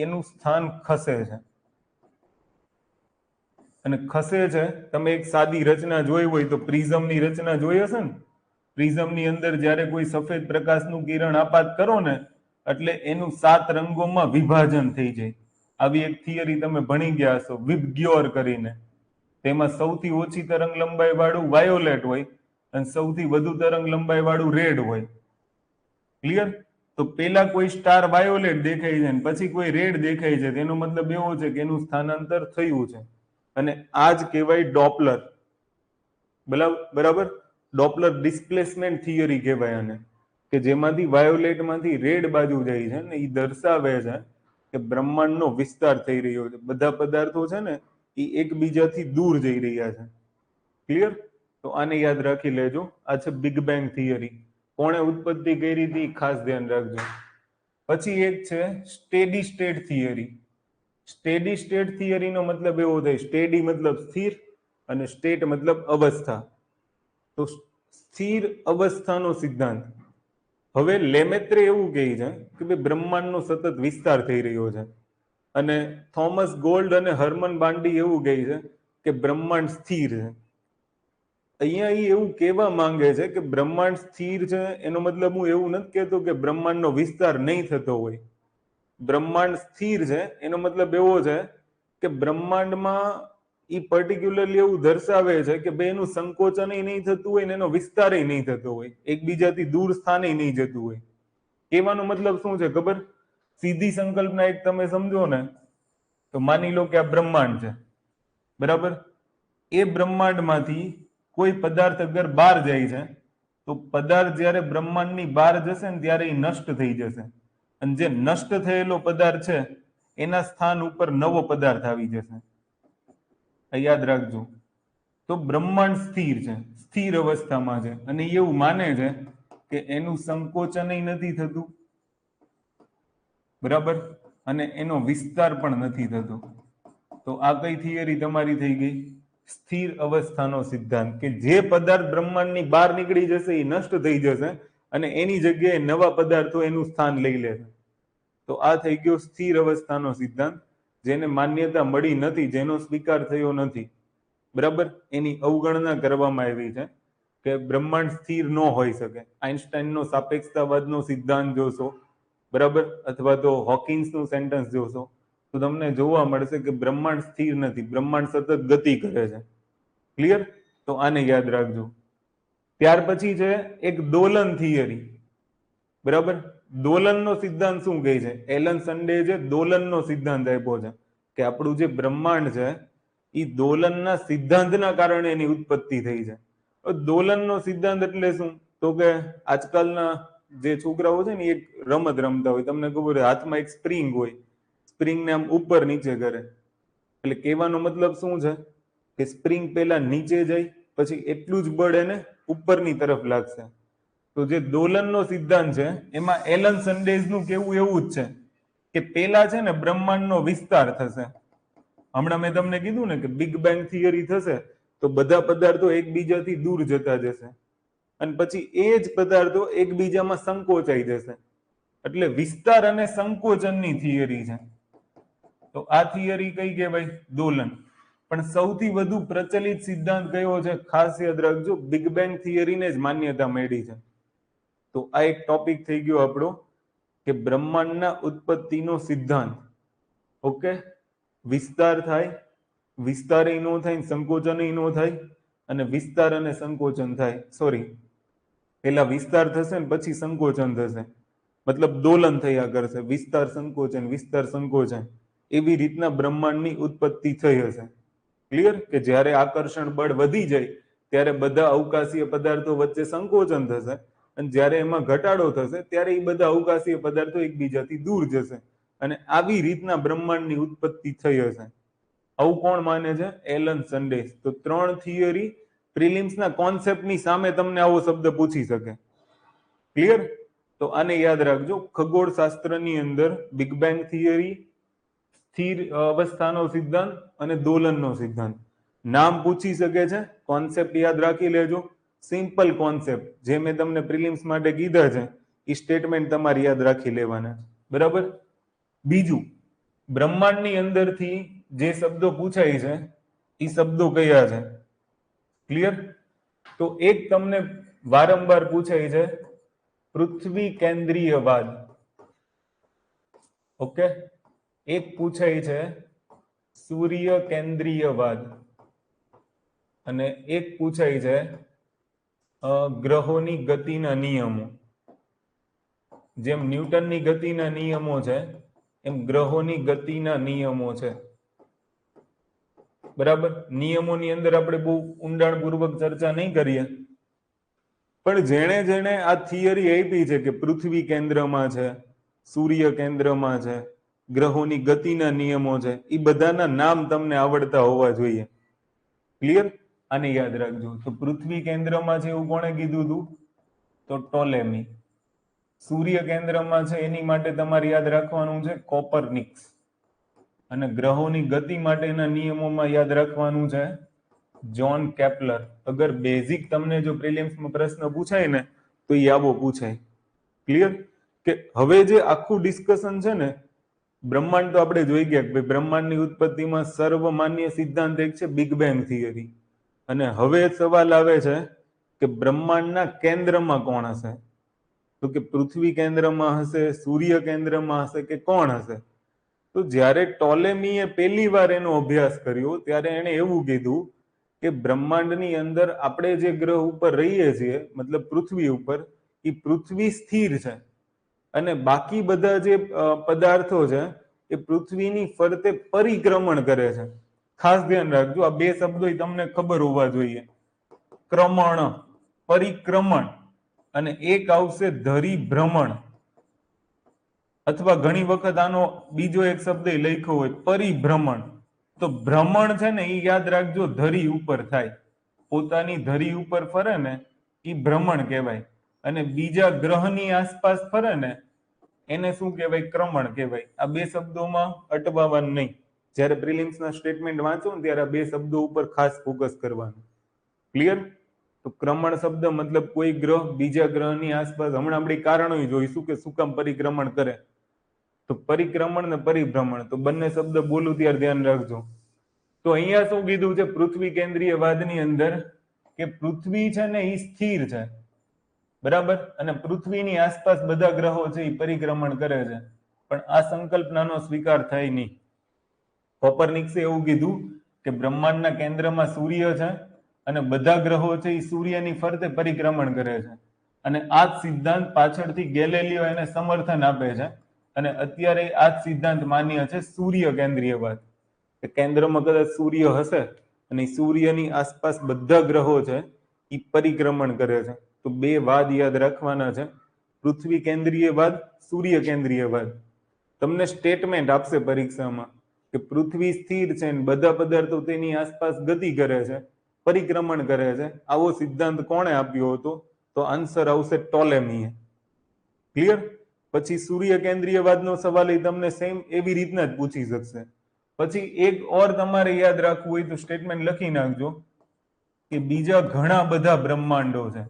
એનું સ્થાન ખસે છે. અને ખસે છે, તમે એક સાદી રચના જોઈ હોય તો પ્રિઝમની રચના જોઈ હશે ને? પ્રિઝમની અંદર જ્યારે કોઈ સફેદ પ્રકાશનું કિરણ આપાત કરો ને એટલે એનું 7 રંગોમાં વિભાજન થઈ જાય. આવી એક થિયરી તમે ભણી ગયા હશો, વિબગ્યોર કરીને. તેમાં સૌથી ઓછી તરંગ લંબાઈ વાળું વાયોલેટ હોય અને સૌથી વધુ તરંગ લંબાઈ વાળું રેડ હોય. ક્લિયર? તો પેલા કોઈ સ્ટાર વાયોલેટ દેખાય છે ને પછી કોઈ રેડ દેખાય છે, તેનો મતલબ એવો છે કે એનું સ્થાનાંતર થયું છે. અને આ જ કહેવાય ડોપલર. બરાબર? ડોપલર ડિસ્પ્લેસમેન્ટ થિયરી કહેવાય આને, કે જેમાંથી વાયોલેટમાંથી રેડ બાજુ જાય છે ને એ દર્શાવે છે કે બ્રહ્માંડનો વિસ્તાર થઈ રહ્યો છે. બધા પદાર્થો છે ને એ એકબીજાથી દૂર જઈ રહ્યા છે. ક્લિયર? તો આને યાદ રાખી લેજો. આ છે બિગ બેંગ થિયરી. કોણે ઉત્પત્તિ કરી હતી ખાસ ધ્યાન રાખજો. પછી એક છે steady state theory. Steady state થિયરીનો મતલબ એવો થાય, સ્ટેડી મતલબ સ્થિર અને સ્ટેટ મતલબ અવસ્થા. તો સ્થિર અવસ્થાનો સિદ્ધાંત. હવે લેમેત્રે એવું કહે છે કે ભાઈ બ્રહ્માંડનો સતત વિસ્તાર થઈ રહ્યો છે અને થોમસ ગોલ્ડ અને હર્મન બાન્ડી એવું કહે છે કે બ્રહ્માંડ સ્થિર છે. અહીંયા એ એવું કહેવા માંગે છે કે બ્રહ્માંડ સ્થિર છે એનો મતલબ હું એવું નથી કહેતો કે બ્રહ્માંડનો વિસ્તાર નહીં થતો હોય. બ્રહ્માંડ સ્થિર છે એનો મતલબ એવો છે કે બ્રહ્માંડમાં એ પર્ટિક્યુલરલી એવું દર્શાવે છે કે ભાઈ એનું સંકોચન નહીં થતું હોય ને એનો વિસ્તાર નહીં થતો હોય, એકબીજાથી દૂર સ્થાને નહીં જતું હોય. કહેવાનો મતલબ શું છે ખબર? સીધી સંકલ્પના એક તમે સમજો ને તો માની લો કે આ બ્રહ્માંડ છે, બરાબર? એ બ્રહ્માંડમાંથી કોઈ પદાર્થ અગર બહાર જાય છે તો પદાર્થ જ્યારે બ્રહ્માંડની બહાર જશે ને ત્યારે એ નષ્ટ થઈ જશે. અને જે નષ્ટ થયેલો પદાર્થ છે એના સ્થાન ઉપર નવો પદાર્થ આવી જશે. યાદ રાખજો. તો બ્રહ્માંડ સ્થિર છે, સ્થિર અવસ્થામાં છે અને એવું માને છે કે એનું સંકોચન નથી થતું, બરાબર? અને એનો વિસ્તાર પણ નથી થતો. તો આ કઈ થિયરી તમારી થઈ ગઈ? સ્થિર અવસ્થાનો સિદ્ધાંત, કે જે પદાર્થ બ્રહ્માંડની બહાર નીકળી જશે એ નષ્ટ થઈ જશે અને એની જગ્યાએ નવા પદાર્થો એનું સ્થાન લઈ લેશે. તો આ થઈ ગયો સ્થિર અવસ્થાનો સિદ્ધાંત, જેને માન્યતા મળી નથી, જેનો સ્વીકાર થયો નથી, બરાબર, એની અવગણના કરવામાં આવી છે કે બ્રહ્માંડ સ્થિર ન હોઈ શકે. આઇન્સ્ટાઈનનો સાપેક્ષતાવાદનો સિદ્ધાંત જોશો, બરાબર, અથવા તો હોકિન્સનું સેન્ટન્સ જોશો તો તમને જોવા મળશે કે બ્રહ્માંડ સ્થિર નથી, બ્રહ્માંડ સતત ગતિ કરે છે. ક્લિયર? તો આને યાદ રાખજો. ત્યાર પછી છે એક દોલન થિયરી, બરાબર. દોલનનો સિદ્ધાંત શું કહે છે? એલન સન્ડેજે દોલનનો સિદ્ધાંત આપ્યો છે કે આપણું જે બ્રહ્માંડ છે એ દોલનના સિદ્ધાંતના કારણે એની ઉત્પત્તિ થઈ છે. દોલનનો સિદ્ધાંત એટલે શું? તો કે આજકાલના જે છોકરાઓ છે ને એક રમત રમતા હોય, તમને ખબર હોય હાથમાં એક સ્પ્રિંગ હોય, સ્પ્રિંગને આમ ઉપર નીચે કરે, એટલે કહેવાનો મતલબ શું છે કે સ્પ્રિંગ પહેલા નીચે જાય પછી એટલું જ બળ એને ઉપરની તરફ લાગશે. તો જે દોલનનો સિદ્ધાંત છે એમાં એલન સન્ડેઝનું કેવું એવું જ છે કે પેલા છે ને બ્રહ્માંડનો વિસ્તાર થશે. હમણાં મેં તમને કીધું ને કે બિગ બેંગ થિયરી થશે તો બધા પદાર્થો એકબીજાથી દૂર જતા જશે અને પછી એ જ પદાર્થો એકબીજામાં સંકોચાઈ જશે. એટલે વિસ્તાર અને સંકોચનની થિયરી છે. તો આ થિયરી કઈ કહેવાય? દોલન. પણ સૌથી વધુ પ્રચલિત સિદ્ધાંત કયો છે? ખાસ યાદ રાખજો, બિગ બેંગ થિયરીને જ માન્યતા મળી છે. તો આ એક ટોપિક થઈ ગયો આપણો કે બ્રહ્માંડના ઉત્પત્તિનો સિદ્ધાંત. ઓકે, વિસ્તાર થાય, વિસ્તાર ન થાય, સંકોચન ન થાય, અને વિસ્તાર અને સંકોચન થાય. સોરી, પેલા વિસ્તાર થશે ને પછી સંકોચન થશે, મતલબ દોલન થયા કરશે, વિસ્તાર સંકોચન, વિસ્તાર સંકોચન. એવી રીતના બ્રહ્માંડની ઉત્પત્તિ થઈ હશે. ક્લિયર? કે જ્યારે આકર્ષણ બળ વધી જાય ત્યારે બધા અવકાશીય પદાર્થો વચ્ચે સંકોચન થશે અને જ્યારે એમાં ઘટાડો થશે ત્યારે એ બધા અવકાશીય પદાર્થો એકબીજાથી દૂર જશે અને આવી રીતના બ્રહ્માંડની ઉત્પત્તિ થઈ હશે. આવું કોણ માને છે? Alan Sandage. તો 3 થિયરી પ્રિલિમ્સના કોન્સેપ્ટની સામે તમને આવો શબ્દ પૂછી શકે. ક્લિયર? તો આને યાદ રાખજો. ખગોળશાસ્ત્રની અંદર બિગ બેંગ થિયરી, સ્થિર અવસ્થાનો સિદ્ધાંત અને દોલનનો સિદ્ધાંત નામ પૂછી શકે છે. કોન્સેપ્ટ યાદ રાખી લેજો. સિમ્પલ કોન્સેપ્ટ જે મેં તમને પ્રિલિમ્સ માટે કીધા છે એ સ્ટેટમેન્ટ તમારે યાદ રાખી લેવાના. બરાબર? બીજું, બ્રહ્માંડની અંદરથી જે શબ્દો પૂછાય છે એ શબ્દો કયા છે? ક્લિયર? તો એક તમને વારંવાર પૂછાય છે પૃથ્વી કેન્દ્રીયવાદ. ઓકે, એક પૂછાય છે સૂર્ય કેન્દ્રીયવાદ અને એક પૂછાય છે ગ્રહોની ગતિના નિયમો. જેમ ન્યૂટનની ગતિના નિયમો છે એમ ગ્રહોની ગતિના નિયમો છે. બરાબર? નિયમોની અંદર આપણે બહુ ઊંડાણપૂર્વક ચર્ચા નહીં કરીએ, પણ જેણે જેણે આ થિયરી આપી છે કે પૃથ્વી કેન્દ્રમાં છે, સૂર્ય કેન્દ્રમાં છે, ગ્રહોની ગતિના નિયમો છે, એ બધાના નામ તમને આવડતા હોવા જોઈએ. ક્લિયર? આને યાદ રાખજો. તો પૃથ્વી કેન્દ્રમાં છે એવું કોણે કીધું હતું? તો ટોલેમી. સૂર્ય કેન્દ્રમાં છે એની માટે તમારે યાદ રાખવાનું છે કોપરનિક્સ. અને ગ્રહોની ગતિ માટેના નિયમોમાં યાદ રાખવાનું છે જ્હોન કેપ્લર. અગર બેઝિક તમને જો પ્રિલિમ્સમાં પ્રશ્ન પૂછાય ને તો એ આવો પૂછાય. ક્લિયર? કે હવે જે આખું ડિસ્કશન છે ને, બ્રહ્માંડ તો આપણે જોઈ ગયા કે બ્રહ્માંડની ઉત્પત્તિમાં સર્વમાન્ય સિદ્ધાંત એક છે બિગ બેંગ થિયરી. અને હવે સવાલ આવે છે કે બ્રહ્માંડના કેન્દ્રમાં કોણ હશે? તો કે પૃથ્વી કેન્દ્રમાં હશે, સૂર્ય કેન્દ્રમાં હશે કે કોણ હશે? તો જ્યારે ટોલેમીએ પહેલી વાર એનો અભ્યાસ કર્યો ત્યારે એણે એવું કીધું કે બ્રહ્માંડની અંદર આપણે જે ગ્રહ ઉપર રહીએ છીએ, મતલબ પૃથ્વી ઉપર, એ પૃથ્વી સ્થિર છે અને બાકી બધા જે પદાર્થો છે એ પૃથ્વીની ફરતે પરિક્રમણ કરે છે. ખાસ ધ્યાન રાખજો, આ બે શબ્દો તમને ખબર હોવા જોઈએ. ક્રમણ, પરિક્રમણ, અને એક આવશે ધરીભ્રમણ, અથવા ઘણી વખત આનો બીજો એક શબ્દ લખ્યો હોય પરિભ્રમણ. તો ભ્રમણ છે ને એ યાદ રાખજો ધરી ઉપર થાય, પોતાની ધરી ઉપર ફરે ને એ ભ્રમણ કહેવાય, અને બીજા ગ્રહની આસપાસ ફરે ને એને શું કહેવાય? ક્રમણ કહેવાય. આ બે શબ્દોમાં અટવાવાનું નહીં. જ્યારે પ્રિલિમ્સના સ્ટેટમેન્ટ વાંચો ને ત્યારે આ બે શબ્દો ઉપર ખાસ ફોકસ કરવાનું. ક્લિયર? તો ક્રમણ શબ્દ મતલબ કોઈ ગ્રહ બીજા ગ્રહની આસપાસ, હમણાં આપણે કારણો જોઈશું કે શું કામ પરિક્રમણ કરે. તો પરિક્રમણ ને પરિભ્રમણ, તો બંને શબ્દ બોલું ત્યારે ધ્યાન રાખજો. તો અહીંયા શું કીધું છે પૃથ્વી કેન્દ્રીયવાદની અંદર કે પૃથ્વી છે ને એ સ્થિર છે, બરાબર, અને પૃથ્વીની આસપાસ બધા ગ્રહો છે એ પરિક્રમણ કરે છે, પણ આ સંકલ્પનાનો સ્વીકાર થાય નહીં. કોપરનિક્સે એવું કીધું કે બ્રહ્માંડના કેન્દ્રમાં સૂર્ય છે અને બધા ગ્રહો છે એ સૂર્યની ફરતે પરિક્રમણ કરે છે, અને આ જ સિદ્ધાંત પાછળથી ગેલેલિયો એને સમર્થન આપે છે, અને અત્યારે આ જ સિદ્ધાંત માન્ય છે સૂર્ય કેન્દ્રીયવાદ, કે કેન્દ્રમાં કદાચ સૂર્ય હશે અને સૂર્યની આસપાસ બધા ગ્રહો છે એ પરિક્રમણ કરે છે. તો બે વાદ યાદ રાખવાના છે, પૃથ્વી કેન્દ્રીયવાદ, સૂર્ય કેન્દ્રીયવાદ. તમને સ્ટેટમેન્ટ આપશે પરીક્ષામાં કે પૃથ્વી સ્થિર છે અને બધા પદાર્થો તેની આસપાસ ગતિ કરે છે, પરિક્રમણ કરે છે. આવો સિદ્ધાંત કોણે આપ્યો હતો? તો આન્સર આવશે ટોલેમીએ. ક્લિયર? પછી સૂર્ય કેન્દ્રીયવાદનો સવાલ એ તમને સેમ એવી રીતના જ પૂછી શકશે. પછી એક ઓર તમારે યાદ રાખવું હોય તો સ્ટેટમેન્ટ લખી નાખજો કે બીજા ઘણા બધા બ્રહ્માંડો છે,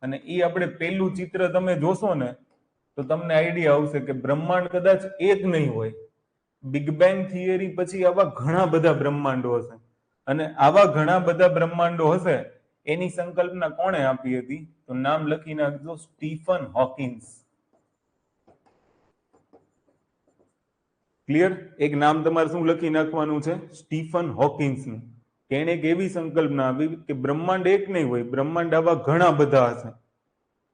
અને એ આપણે પેલું ચિત્ર તમે જોશો ને તો તમને આઈડિયા આવશે કે બ્રહ્માંડ કદાચ એક નહીં હોય, બિગ બેંગ થિયરી પછી આવા ઘણા બધા બ્રહ્માંડો હશે, અને આવા ઘણા બધા બ્રહ્માંડો હશે એની સંકલ્પના કોણે આપી હતી? તો નામ લખી નાખજો, સ્ટીફન હોકિન્સ. ક્લિયર? એક નામ તમારે શું લખી નાખવાનું છે? સ્ટીફન હોકિન્સનું. એને એક એવી સંકલ્પના આપી કે બ્રહ્માંડ એક નહીં હોય, બ્રહ્માંડ આવા ઘણા બધા હશે.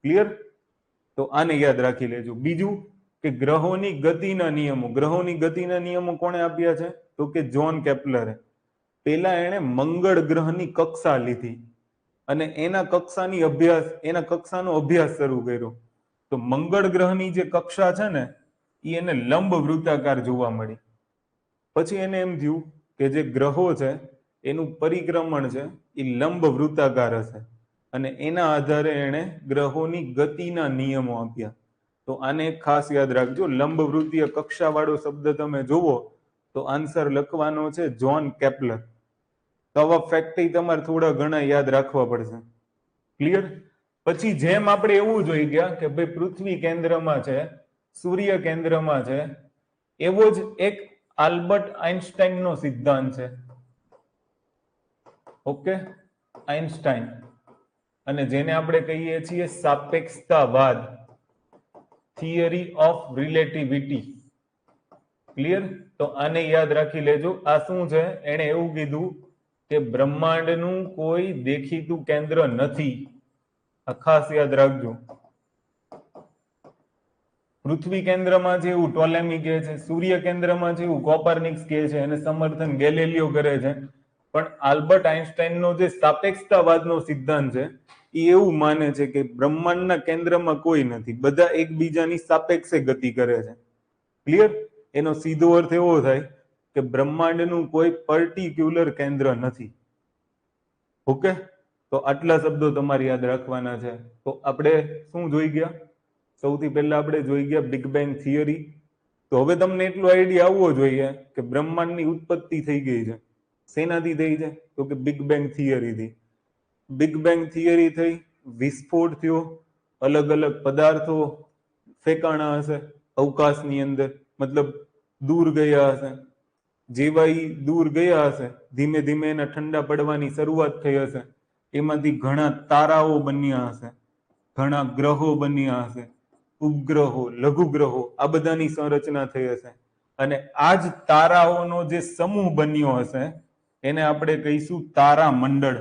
ક્લિયર? તો આને યાદ રાખી લેજો. બીજું કે ગ્રહોની ગતિના નિયમો. ગ્રહોની ગતિના નિયમો કોણે આપ્યા છે? તો કે જ્હોન કેપ્લરે. પેલા એણે મંગળ ગ્રહની કક્ષા લીધી અને એના કક્ષાનો અભ્યાસ શરૂ કર્યો. તો મંગળ ગ્રહની જે કક્ષા છે ને એ એને લંબ વૃત્તાકાર જોવા મળી. પછી એને એમ થયું કે જે ગ્રહો છે એનું પરિક્રમણ છે એ લંબ વૃત્તાકાર હશે, અને એના આધારે એણે ગ્રહોની ગતિના નિયમો આપ્યા. તો આને ખાસ યાદ રાખજો, લંબ વૃત્તીય કક્ષાવાળો શબ્દ તમે જોવો તો આન્સર લખવાનો છે જ્હોન કેપ્લર. તો આવા ફેક્ટ તમારે થોડા ઘણા યાદ રાખવા પડશે. ક્લિયર? પછી જેમ આપણે એવું જોઈ ગયા કે ભાઈ પૃથ્વી કેન્દ્રમાં છે, સૂર્ય કેન્દ્રમાં છે, એવો જ એક આલ્બર્ટ આઇન્સ્ટાઈનનો સિદ્ધાંત છે. ઓકે, આઇન્સ્ટાઈન, અને જેને આપણે કહીએ છીએ સાપેક્ષતાવાદ, થિયરી ઓફ રિલેટિવિટી. ક્લિયર? તો આને યાદ રાખી લેજો. આ શું છે? એણે એવું કીધું કે બ્રહ્માંડનું કોઈ દેખીતું કેન્દ્ર નથી. આ ખાસ યાદ રાખજો. પૃથ્વી કેન્દ્રમાં છે એવું ટોલેમી કહે છે, સૂર્ય કેન્દ્રમાં છે એવું કોપરનિક્સ કહે છે, અને સમર્થન ગેલેલિયો કરે છે. પણ આલ્બર્ટ આઇન્સ્ટાઈનનો જે સાપેક્ષતાવાદનો સિદ્ધાંત છે એ એવું માને છે કે બ્રહ્માંડના કેન્દ્રમાં કોઈ નથી, બધા એકબીજાની સાપેક્ષે ગતિ કરે છે. ક્લિયર? એનો સીધો અર્થ એવો થાય કે બ્રહ્માંડનું કોઈ પર્ટિક્યુલર કેન્દ્ર નથી. ઓકે, તો આટલા શબ્દો તમારે યાદ રાખવાના છે. તો આપણે શું જોઈ ગયા? સૌથી પહેલા આપણે જોઈ ગયા બિગ બેંગ થિયરી. તો હવે તમને એટલો આઈડિયા આવવો જોઈએ કે બ્રહ્માંડની ઉત્પત્તિ થઈ ગઈ છે. શેનાથી થઈ છે? તો કે બિગ બેંગ થિયરીથી. બિગ બેંગ થિયરી થઈ, વિસ્ફોટ થયો, અલગ અલગ પદાર્થો ફેંકાણા હશે અવકાશની અંદર, મતલબ દૂર ગયા હશે. જેવા દૂર ગયા હશે ધીમે ધીમે એના ઠંડા પડવાની શરૂઆત થઈ હશે. એમાંથી ઘણા તારાઓ બન્યા હશે, ઘણા ગ્રહો બન્યા હશે, ઉપગ્રહો, લઘુગ્રહો, આ બધાની સંરચના થઈ હશે. અને આ જ તારાઓનો જે સમૂહ બન્યો હશે એને આપણે કહીશું તારા મંડળ.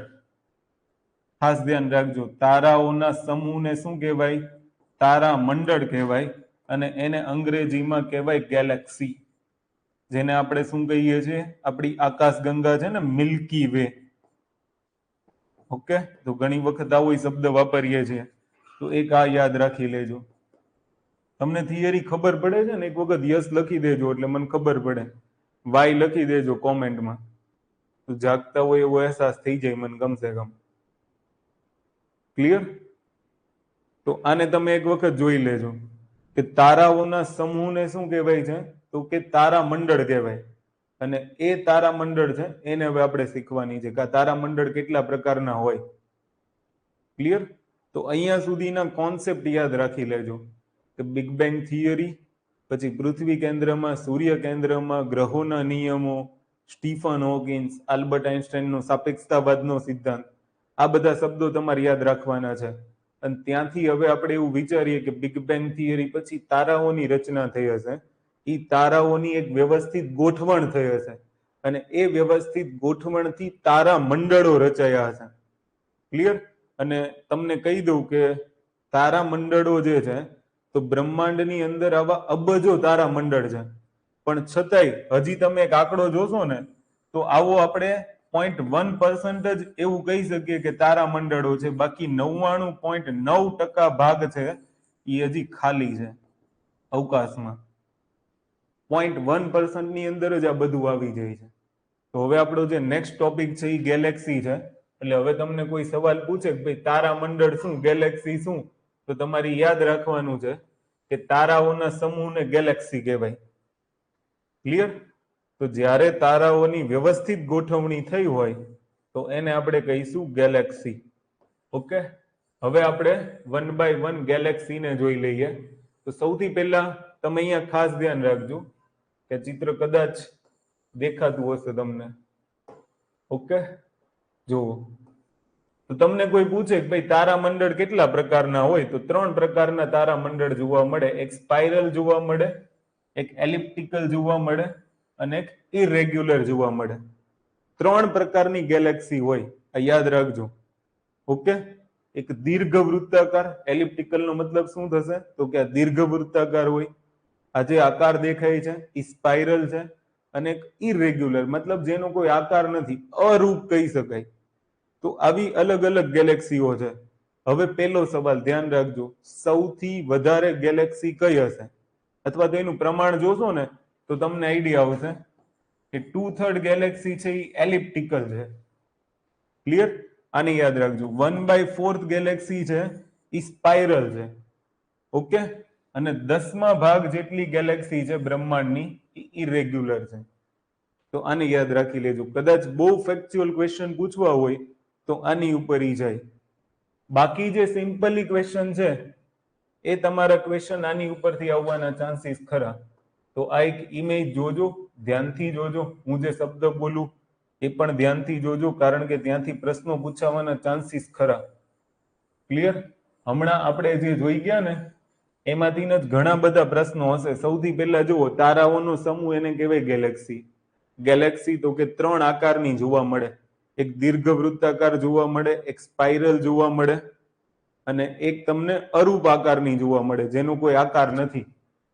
ખાસ ધ્યાન રાખજો, તારાઓના સમૂહને શું કહેવાય? તારા મંડળ કહેવાય, અને એને અંગ્રેજીમાં કહેવાય ગેલેક્સી, જેને આપણે શું કહીએ છીએ? આપણી આકાશગંગા છે ને, મિલ્કી વે. ઓકે, તો ઘણી વખત આવો શબ્દ વાપરીએ છીએ, તો એક આ યાદ રાખી લેજો. તમને થિયરી ખબર પડે છે ને, એક વખત યસ લખી દેજો એટલે મને ખબર પડે. વાય લખી દેજો કોમેન્ટમાં, તો જાગતા હોય એવો અહેસાસ થઈ જાય મને કમસે કમ. ક્લિયર? તો આને તમે એક વખત જોઈ લેજો કે તારાઓના સમૂહને શું કહેવાય છે? તો કે તારા મંડળ કહેવાય. અને એ તારા મંડળ છે એને હવે આપણે શીખવાની છે કે આ તારા મંડળ કેટલા પ્રકારના હોય. ક્લિયર? તો અહીંયા સુધીના કોન્સેપ્ટ યાદ રાખી લેજો કે બિગ બેંગ થિયરી, પછી પૃથ્વી કેન્દ્રમાં, સૂર્ય કેન્દ્રમાં, ગ્રહોના નિયમો, સ્ટીફન હોકિન્સ, આલ્બર્ટ આઇન્સ્ટાઈનનો સાપેક્ષતાવાદનો સિદ્ધાંત, આ બધા શબ્દો તમારે યાદ રાખવાના છે. અને ત્યાંથી હવે આપણે એવું વિચારીએ કે બિગ બેંગ થિયરી પછી તારાઓની રચના થઈ હશે. એ તારાઓની એક વ્યવસ્થિત ગોઠવણ થઈ હશે અને એ વ્યવસ્થિત ગોઠવણથી તારા મંડળો રચાયા હશે. ક્લિયર? અને તમને કહી દઉં કે તારા મંડળો જે છે તો બ્રહ્માંડની અંદર આવા અબજો તારા મંડળ છે, પણ છતાંય હજી તમે એક આંકડો જોશો ને તો આવો આપણે 0.1% જ એવું કહી શકીએ કે તારા મંડળો છે. બાકી 99.9% ભાગ છે એ હજી ખાલી છે અવકાશમાં. 0.1% ની અંદર જ આ બધું આવી જાય છે. તો હવે આપણો જે નેક્સ્ટ ટોપિક છે એ ગેલેક્સી છે. એટલે હવે તમને કોઈ સવાલ પૂછે કે ભાઈ તારા મંડળ શું, ગેલેક્સી શું, તો તમારે યાદ રાખવાનું છે કે તારાઓના સમૂહને ગેલેક્સી કહેવાય. ક્લિયર? તો જ્યારે તારાઓની વ્યવસ્થિત ગોઠવણી થઈ હોય તો એને આપણે કહીશું ગેલેક્સી. ઓકે, હવે આપણે 1 by 1 ગેલેક્સીને જોઈ લઈએ. તો સૌથી પહેલા તમે અહીંયા ખાસ ધ્યાન રાખજો કે ચિત્ર કદાચ દેખાતું હશે તમને. ઓકે, જુઓ. તો તમને કોઈ પૂછે કે ભાઈ તારા મંડળ કેટલા પ્રકારના હોય, તો 3 પ્રકારના તારા મંડળ જોવા મળે. એક સ્પાઇરલ જોવા મળે, એક એલિપ્ટિકલ જોવા મળે અને એક ઇરેગ્યુલર જોવા મળે. 3 પ્રકારની ગેલેક્સી હોય, આ યાદ રાખજો. ઓકે, એક દીર્ઘ વૃત્તાકાર, એલિપ્ટિકલ નો મતલબ શું થશે તો કે આ દીર્ઘ વૃત્તાકાર હોય. આ જે આકાર દેખાય છે એ સ્પાઇરલ છે. અને એક ઇરેગ્યુલર મતલબ જેનો કોઈ આકાર નથી, અરૂપ કહી શકાય. તો આવી અલગ અલગ ગેલેક્સીઓ છે. હવે પહેલો સવાલ ધ્યાન રાખજો, સૌથી વધારે ગેલેક્સી કઈ હશે? અથવા તો એનું પ્રમાણ જોશો ને તો તમને આઈડિયા આવશે કે 2/3 ગેલેક્સી છે એ એલિપ્ટિકલ છે. ક્લિયર? આને યાદ રાખજો. 1/4 ગેલેક્સી છે એ સ્પાઇરલ છે. ઓકે, અને 10મા ભાગ જેટલી ગેલેક્સી છે બ્રહ્માંડની એ ઇરેગ્યુલર છે. તો આને યાદ રાખી લેજો. કદાચ બહુ ફેક્ચ્યુઅલ ક્વેશ્ચન પૂછવા હોય તો આની ઉપર ઈ જાય. બાકી જે સિમ્પલી ક્વેશ્ચન છે એ તમારા ક્વેશ્ચન આની ઉપરથી આવવાના ચાન્સીસ ખરા. તો આ એક ઇમેજ જોજો, ધ્યાનથી જોજો. હું જે શબ્દ બોલું એ પણ ધ્યાનથી જોજો, કારણ કે ત્યાંથી પ્રશ્નો પૂછાવાના ચાન્સીસ ખરા. ક્લિયર? હમણાં આપણે જે જોઈ ગયા ને એમાંથી જ ઘણા બધા પ્રશ્નો હશે. સૌથી પહેલા જુઓ, તારાઓનો સમૂહ એને કહેવાય ગેલેક્સી. ગેલેક્સી તો કે 3 આકારની જોવા મળે. એક દીર્ઘ વૃત્તાકાર જોવા મળે, એક સ્પાઇરલ જોવા મળે અને એક તમને અરૂપ આકારની જોવા મળે જેનો કોઈ આકાર નથી.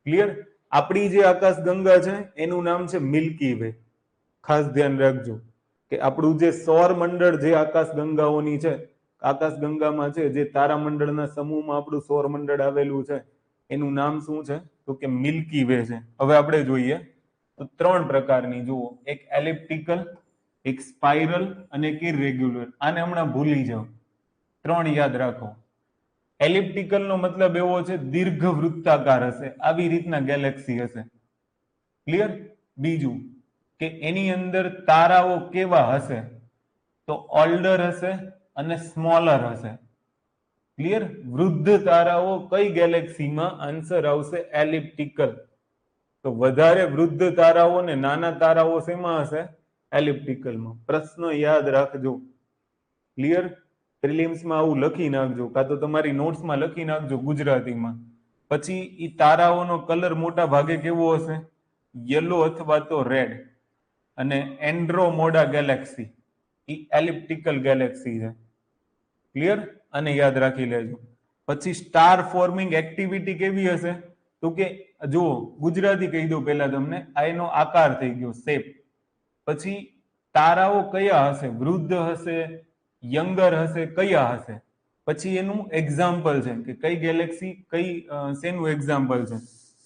ક્લિયર? આપણી જે આકાશગંગા છે એનું નામ છે મિલ્કી વે. ખાસ ધ્યાન રાખજો કે આપણું જે સૌર મંડળ જે આકાશગંગાઓની છે, આકાશગંગામાં છે જે તારામંડળના સમૂહમાં આપણું સૌર મંડળ આવેલું છે એનું નામ શું છે તો કે મિલ્કી વે છે. હવે આપણે જોઈએ તો 3 પ્રકારની જુઓ, એક એલિપ્ટિકલ, એક સ્પાઇરલ અને એક ઇરેગ્યુલર. આને હમણાં ભૂલી જાઓ, 3 યાદ રાખો. એલિપ્ટિકલ નો મતલબ એવો છે દીર્ઘ વૃત્તાકાર હશે, આવી રીતના ગેલેક્સી હશે. ક્લિયર? બીજું કે એની અંદર તારાઓ કેવા હશે તો ઓલ્ડર હશે અને સ્મોલર હશે. ક્લિયર? વૃદ્ધ તારાઓ કઈ ગેલેક્સીમાં? આન્સર આવશે એલિપ્ટિકલ. તો વધારે વૃદ્ધ તારાઓ ને નાના તારાઓ શેમાં હશે? એલિપ્ટિકલમાં. પ્રશ્ન યાદ રાખજો. ક્લિયર? પ્રિલિમ્સમાં આવું લખી નાખજો, કાં તો તમારી નોટ્સમાં લખી નાખજો ગુજરાતીમાં. પછી ઈ તારાઓનો કલર મોટા ભાગે કેવો હશે? યલો અથવા તો રેડ. અને એન્ડ્રોમોડા ગેલેક્સી ઈ એલિપ્ટિકલ ગેલેક્સી છે. ક્લિયર? આને યાદ રાખી લેજો. પછી સ્ટાર ફોર્મિંગ એક્ટિવિટી કેવી હશે તો કે જુઓ, ગુજરાતી કહી દો પહેલા તમને, આ એનો આકાર થઈ ગયો, શેપ. પછી તારાઓ કયા હશે? વૃદ્ધ હશે, યંગર હશે, કયા હશે? પછી એનું એક્ઝામ્પલ છે કે કઈ ગેલેક્સી કઈ શેનું એક્ઝામ્પલ છે.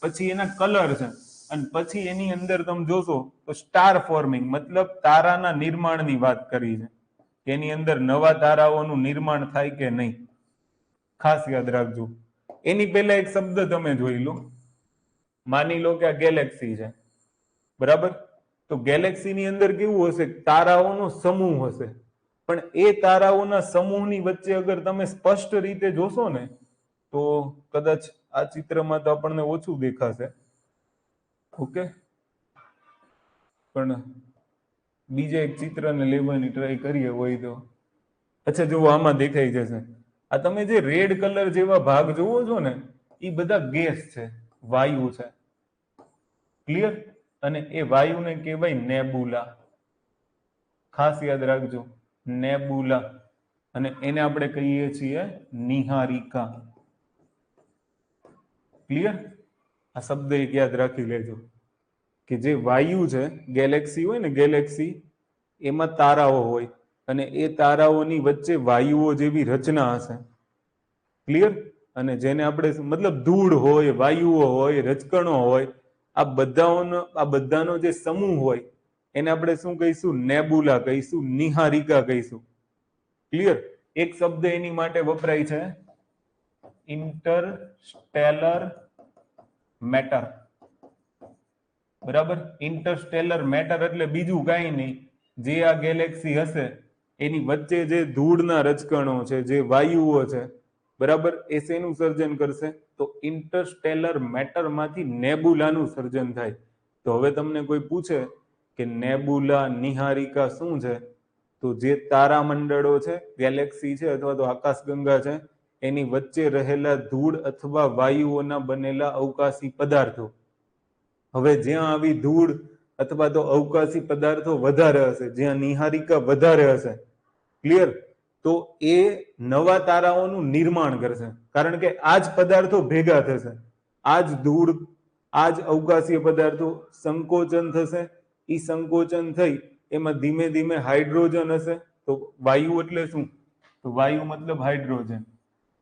પછી એના કલર છે અને પછી એની અંદર તમે જોશો તો સ્ટાર ફોર્મિંગ મતલબ તારાના નિર્માણની વાત કરી છે કે એની અંદર નવા તારાઓનું નિર્માણ થાય કે નહીં. ખાસ યાદ રાખજો. એની પહેલા એક શબ્દ તમે જોઈ લો. માની લો કે આ ગેલેક્સી છે, બરાબર? તો ગેલેક્સીની અંદર કેવું હશે? તારાઓનો સમૂહ હશે. પણ એ તારાઓના સમૂહની વચ્ચે અગર તમે સ્પષ્ટ રીતે જોશો ને તો કદાચ આ ચિત્રમાં તો આપણને ઓછું દેખાશે, ઓકે, પણ બીજા એક ચિત્રને લેવાની ટ્રાય કરીએ હોય તો. અચ્છા જુઓ, આમાં દેખાઈ જશે. આ તમે જે રેડ કલર જેવા ભાગ જોવો છો ને, એ બધા ગેસ છે, વાયુ છે. ક્લિયર? અને એ વાયુને કહેવાય નેબુલા. ખાસ યાદ રાખજો, નેબુલા. અને એને આપણે કહીએ છીએ નિહારિકા. ક્લિયર? આ શબ્દ એક યાદ રાખી લેજો કે જે વાયુ છે, ગેલેક્સી હોય ને, ગેલેક્સી એમાં તારાઓ હોય અને એ તારાઓની વચ્ચે વાયુઓ જેવી રચના હશે. ક્લિયર? અને જેને આપણે મતલબ ધૂળ હોય, વાયુઓ હોય, રજકણો હોય, આ બધાનો જે સમૂહ હોય એને આપણે શું કહીશું? નેબુલા કહીશું, નિહારિકા કહીશું. ક્લિયર? એક શબ્દ એની માટે વપરાય છે, ઇન્ટરસ્ટેલર મેટર. બરાબર? ઇન્ટરસ્ટેલર મેટર એટલે બીજું કાંઈ નહીં, જે આ ગેલેક્સી હશે એની વચ્ચે જે ધૂળના રજકણો છે, જે વાયુઓ છે, બરાબર, એ શેનું સર્જન કરશે? તો ઇન્ટરસ્ટેલર મેટરમાંથી નેબુલાનું સર્જન થાય. તો હવે તમને કોઈ પૂછે કે નેબુલા, નિહારિકા શું છે? તો જે તારામંડળો છે, ગેલેક્સી છે અથવા તો આકાશગંગા છે, એની વચ્ચે રહેલા ધૂળ અથવા વાયુઓના બનેલા અવકાશી પદાર્થો. હવે જ્યાં આવી ધૂળ અથવા તો અવકાશી પદાર્થો વધારે હશે, જ્યાં નિહારિકા વધારે હશે, ક્લિયર, તો એ નવા તારાઓનું નિર્માણ કરશે. કારણ કે આ જ પદાર્થો ભેગા થશે, આ જ ધૂળ, આ જ અવકાશીય પદાર્થો સંકોચન થશે. એ સંકોચન થઈ એમાં ધીમે ધીમે હાઇડ્રોજન હશે. તો વાયુ એટલે શું? તો વાયુ મતલબ હાઇડ્રોજન.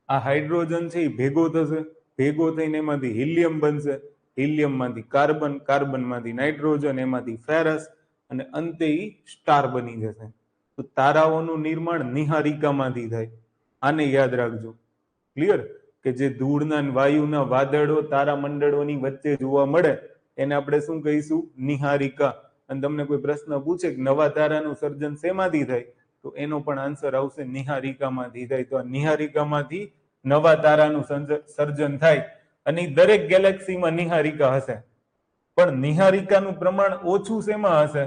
આ હાઇડ્રોજન છે એ ભેગો થશે, ભેગો થઈને એમાંથી હિલિયમ બનશે, હિલિયમમાંથી કાર્બન, કાર્બનમાંથી નાઇટ્રોજન, એમાંથી ફેરસ, અને અંતે ઈ સ્ટાર બની જશે. તો તારાઓનું નિર્માણ નિહારિકામાંથી થાય. આને યાદ રાખજો. ક્લિયર? કે જે ધૂળના વાયુના વાદળો તારામંડળોની વચ્ચે જોવા મળે એને આપણે શું કહીશું? નિહારિકા. અને તમને કોઈ પ્રશ્ન પૂછે કે નવા તારાનું સર્જન શેમાંથી થાય, તો એનો પણ આન્સર આવશે નિહારિકામાંથી થાય. તો આ નિહારિકામાંથી નવા તારાનું સર્જન થાય અને દરેક ગેલેક્સીમાં નિહારિકા હશે. પણ નિહારિકાનું પ્રમાણ ઓછું શેમાં હશે?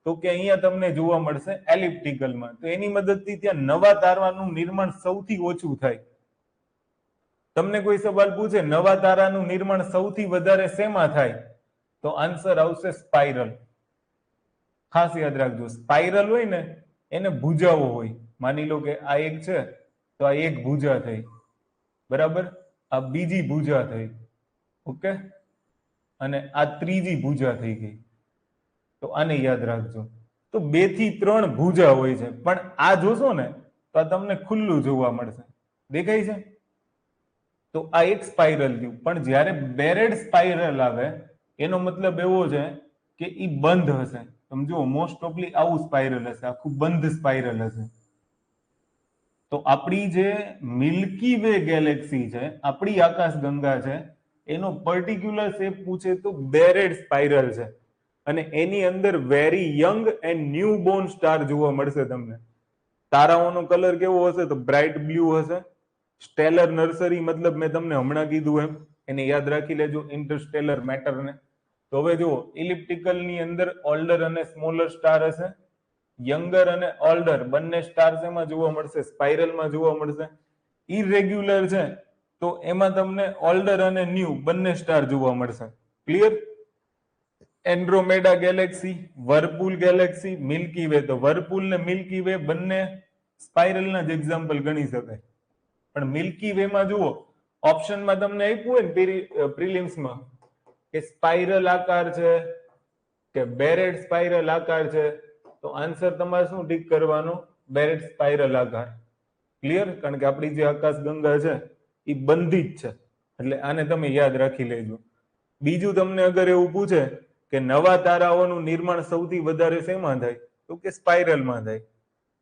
તો કે અહીંયા તમને જોવા મળશે એલિપ્ટિકલમાં. તો એની મદદથી ત્યાં નવા તારાનું નિર્માણ સૌથી ઓછું થાય. તમને કોઈ સવાલ પૂછે નવા તારાનું નિર્માણ સૌથી વધારે શેમાં થાય, તો આન્સર આવશે સ્પાઇરલ. ખાસ યાદ રાખજો, સ્પાઇરલ હોય ને એને ભુજાઓ હોય. માની લો કે આ એક છે તો આ એક ભુજા થઈ, બરાબર, આ બીજી ભુજા થઈ, ઓકે, અને આ ત્રીજી ભુજા થઈ ગઈ. તો આને યાદ રાખજો. તો 2 થી 3 ભુજા હોય છે, પણ આ જોશો ને તો આ તમને ખુલ્લું જોવા મળશે. દેખાય છે? તો આ એક સ્પાઇરલ થયું. પણ જ્યારે બેરેડ સ્પાઇરલ આવે એનો મતલબ એવો છે કે ઈ બંધ હશે. સમજો, મોસ્ટ ઓફલી આવું સ્પાઇરલ હશે, આખું બંધ સ્પાઇરલ હશે. તો આપણી જે મિલ્કી વે ગેલેક્સી છે, આપણી આકાશગંગા છે, એનો પર્ટિક્યુલર શેપ પૂછે તો બેરેડ સ્પાઇરલ છે. અને એની અંદર very young and new Born star જોવા મળશે તમને. તારાઓનો કલર કેવો હશે? તો બ્રાઇટ બ્લુ હશે. સ્ટેલર નર્સરી મતલબ મેં તમને હમણાં કીધું એમ, એને યાદ રાખી લેજો, ઇન્ટરસ્ટેલર મેટરને. તો હવે જુઓ, ઇલિપ્ટિકલની અંદર ઓલ્ડર અને સ્મોલર સ્ટાર હશે. યંગર અને ઓલ્ડર બંને સ્ટાર્સ એમાં જોવા મળશે, સ્પાઇરલમાં જોવા મળશે. ઇરેગ્યુલર છે તો એમાં તમને ઓલ્ડર અને ન્યૂ બંને સ્ટાર જોવા મળશે. Clear? Andromeda galaxy, Whirlpool galaxy, Milky Way. તો વર્પુલ ને મિલ્કી વે બંને સ્પાઇરલના જ એક્ઝામ્પલ ગણી શકાય. પણ મિલ્કી વે માં જુઓ, ઓપ્શનમાં તમને આપ્યું હોય ને પ્રિલિમ્સમાં કે સ્પાઇરલ આકાર છે કે બેરેડ સ્પાઇરલ આકાર છે, તો આન્સર તમારે શું ટીક કરવાનો? બેરેડ સ્પાઇરલ આકાર. ક્લિયર? કારણ કે આપણી જે આકાશગંગા છે એ બંધિત છે, એટલે આને તમે યાદ રાખી લેજો. બીજું તમને અગર એવું પૂછે કે નવા તારાઓનું નિર્માણ સૌથી વધારે શેમાં થાય, તો કે સ્પાઇરલમાં થાય.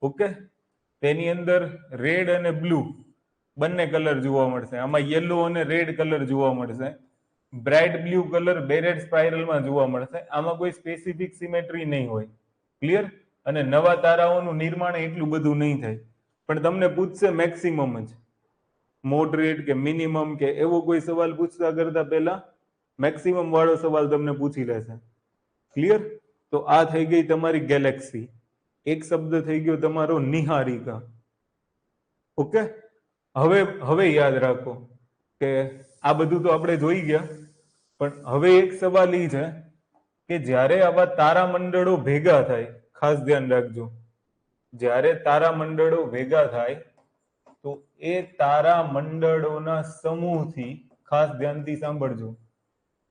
ઓકે, તેની અંદર રેડ અને બ્લુ બંને કલર જોવા મળશે. આમાં યલો અને રેડ કલર જોવા મળશે. બ્રાઇટ બ્લુ કલર બેરેડ સ્પાઇરલમાં જોવા મળશે. આમાં કોઈ સ્પેસિફિક સિમેટ્રી નહીં હોય. ક્લિયર? અને નવા તારાઓનું નિર્માણ એટલું બધું નહીં થાય. પણ તમને પૂછશે મેક્સિમમ જ, મોડરેટ કે મિનિમમ કે એવો કોઈ સવાલ પૂછતા કરતા પહેલા મેક્સિમમ વાળો સવાલ તમને પૂછી લેશે. ક્લિયર? તો આ થઈ ગઈ તમારી ગેલેક્સી. એક શબ્દ થઈ ગયો તમારો નિહારિકા. ઓકે, હવે યાદ રાખો કે આ બધું તો આપણે જોઈ ગયા, પણ હવે એક સવાલ ઈ છે કે જ્યારે આવા તારામંડળો ભેગા થાય, ખાસ ધ્યાન રાખજો, જ્યારે તારામંડળો ભેગા થાય તો એ તારામંડળોના સમૂહથી, ખાસ ધ્યાનથી સાંભળજો,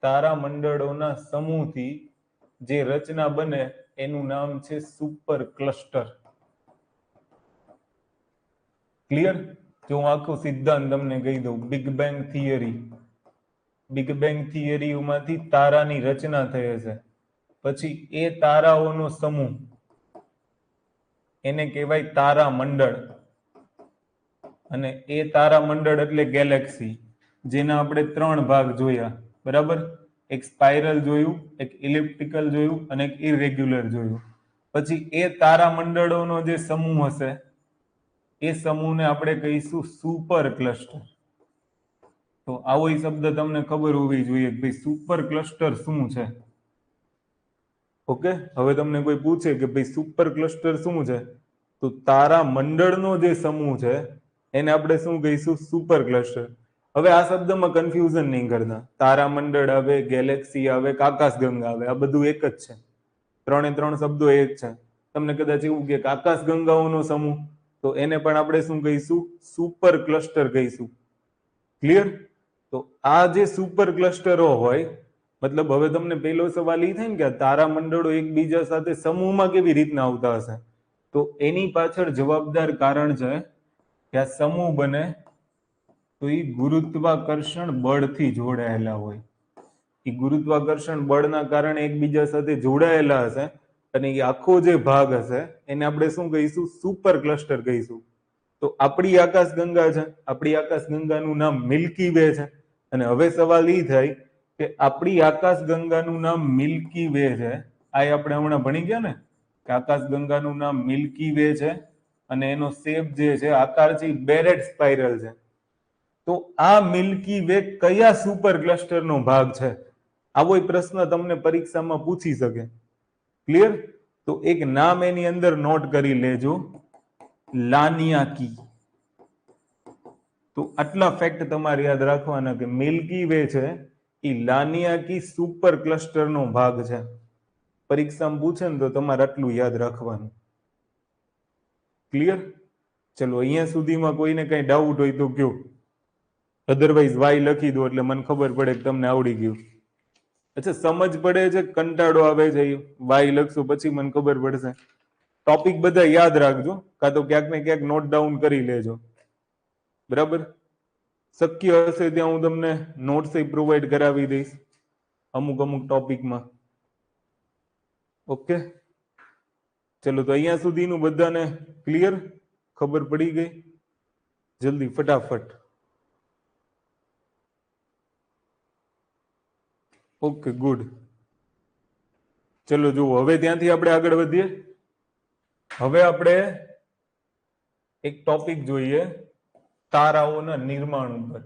તારામંડળોના સમૂહથી જે રચના બને એનું નામ છે સુપર ક્લસ્ટર. ક્લિયર? જો હું આખો સિદ્ધાંત તમને કહી દઉં, big bang theory. Big bang થિયરીમાંથી તારાની રચના થઈ હશે, પછી એ તારાઓનો સમૂહ એને કહેવાય તારામંડળ, અને એ તારામંડળ એટલે ગેલેક્સી, જેના આપણે 3 ભાગ જોયા. બરાબર? એક સ્પાઇરલ જોયું, એક ઇલિપ્ટિકલ જોયું અને એક ઇરેગ્યુલર જોયું. પછી એ તારામંડળોનો જે સમૂહ હશે એ સમૂહને આપણે કહીશું સુપર ક્લસ્ટર. તો આવો શબ્દ તમને ખબર હોવી જોઈએ કે ભાઈ સુપર ક્લસ્ટર શું છે. ઓકે, હવે તમને કોઈ પૂછે કે ભાઈ સુપર ક્લસ્ટર શું છે, તો તારામંડળનો જે સમૂહ છે એને આપણે શું કહીશું? Super cluster. હવે આ શબ્દમાં કન્ફ્યુઝન નહીં કરતા. તારામંડળ આવે, ગેલેક્સી આવે, આકાશગંગા આવે, આ બધું એક જ છે. 3 શબ્દો એક છે. તમને કદાચ એવું કે આકાશગંગાઓનો સમૂહ, તો એને પણ આપણે શું કહીશું? સુપર ક્લસ્ટર કહીશું. ક્લિયર? તો આ જે સુપર ક્લસ્ટરો હોય, મતલબ હવે તમને પહેલો સવાલ એ થાય ને કે તારામંડળો એકબીજા સાથે સમૂહમાં કેવી રીતના આવતા હશે, તો એની પાછળ જવાબદાર કારણ છે કે આ સમૂહ બને તો એ ગુરુત્વાકર્ષણ બળથી જોડાયેલા હોય. એ ગુરુત્વાકર્ષણ બળના કારણે એકબીજા સાથે જોડાયેલા હશે, અને એ આખો જે ભાગ હશે એને આપણે શું કહીશું? સુપર ક્લસ્ટર કહીશું. તો આપણી આકાશગંગા છે, આપણી આકાશગંગાનું નામ મિલ્કી વે છે. અને હવે સવાલ એ થાય કે આપણી આકાશગંગાનું નામ મિલ્કી વે છે, આ આપણે હમણાં ભણી ગયા ને કે આકાશગંગાનું નામ મિલ્કી વે છે, અને એનો શેપ જે છે, આકાર છે, બેરેટ સ્પાઇરલ છે. તો આ મિલ્કી વે કયા સુપર ક્લસ્ટરનો ભાગ છે? આવો પ્રશ્ન તમને પરીક્ષામાં પૂછી શકે. ક્લિયર? તો એક નામ એની અંદર નોટ કરી લેજો, લાનિયાકી. તો આટલા ફેક્ટ તમારે યાદ રાખવાના કે મિલ્કી વે છે એ લાનિયાકી સુપર ક્લસ્ટરનો ભાગ છે. પરીક્ષામાં પૂછે ને તો તમારે આટલું યાદ રાખવાનું. ક્લિયર? ચલો, અહીંયા સુધીમાં કોઈને કઈ ડાઉટ હોય તો કયો, અધરવાઇઝ વાય લખી દો એટલે મને ખબર પડે કે તમને આવડી ગયું. અચ્છા, સમજ પડે છે, કંટાળો આવે છે, વાય લખશો પછી મને ખબર પડશે. ટોપિક બધા યાદ રાખજો, કાં તો ક્યાંક ને ક્યાંક નોટ ડાઉન કરી લેજો. બરાબર? શક્ય હશે ત્યાં હું તમને નોટ્સ પ્રોવાઈડ કરાવી દઈશ અમુક ટોપિકમાં. ઓકે, ચલો, તો અહીંયા સુધીનું બધાને ક્લિયર? ખબર પડી ગઈ? જલ્દી ફટાફટ. Okay, good. ચલો જુઓ, હવે ત્યાંથી આપણે આગળ વધીએ. હવે આપણે એક ટોપિક જોઈએ તારાઓના નિર્માણ ઉપર.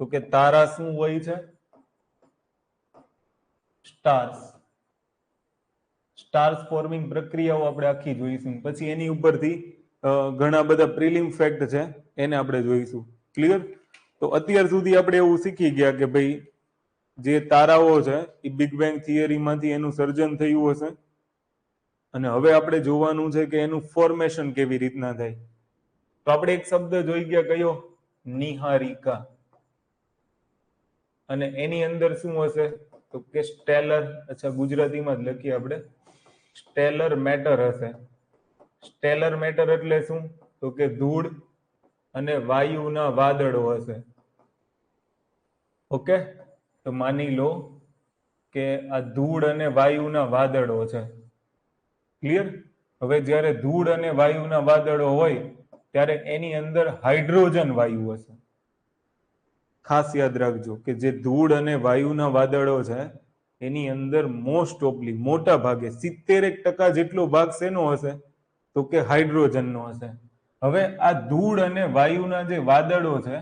તો કે તારા શું હોય છે? સ્ટાર્સ. સ્ટાર્સ ફોર્મિંગ પ્રક્રિયાઓ આપણે આખી જોઈશું. પછી એની ઉપરથી ઘણા બધા પ્રિલિમ ફેક્ટ છે એને આપણે જોઈશું. ક્લિયર? તો અત્યાર સુધી આપણે એવું શીખી ગયા કે ભાઈ જે તારાઓ છે એ બિગ બેંગ થિયરીમાંથી એનું સર્જન થયું હશે, અને હવે આપણે જોવાનું છે કે એનું ફોર્મેશન કેવી રીતના થાય. તો આપણે એક શબ્દ જોઈ ગયા, કયો? નિહારિકા. અને એની અંદર શું હશે? તો કે સ્ટેલર. અચ્છા, ગુજરાતીમાં જ લખીએ આપણે, સ્ટેલર મેટર હશે. સ્ટેલર મેટર એટલે શું? તો કે ધૂળ અને વાયુના વાદળો હશે. ઓકે, તો માની લો કે આ ધૂળ અને વાયુના વાદળો છે. ક્લિયર? હવે જ્યારે ધૂળ અને વાયુના વાદળો હોય ત્યારે એની અંદર હાઇડ્રોજન વાયુ હશે. ખાસ યાદ રાખજો કે જે ધૂળ અને વાયુના વાદળો છે એની અંદર મોસ્ટ ઓફલી, મોટા ભાગે 70% જેટલો ભાગ શેનો હશે? તો કે હાઇડ્રોજનનો હશે. હવે આ ધૂળ અને વાયુના જે વાદળો છે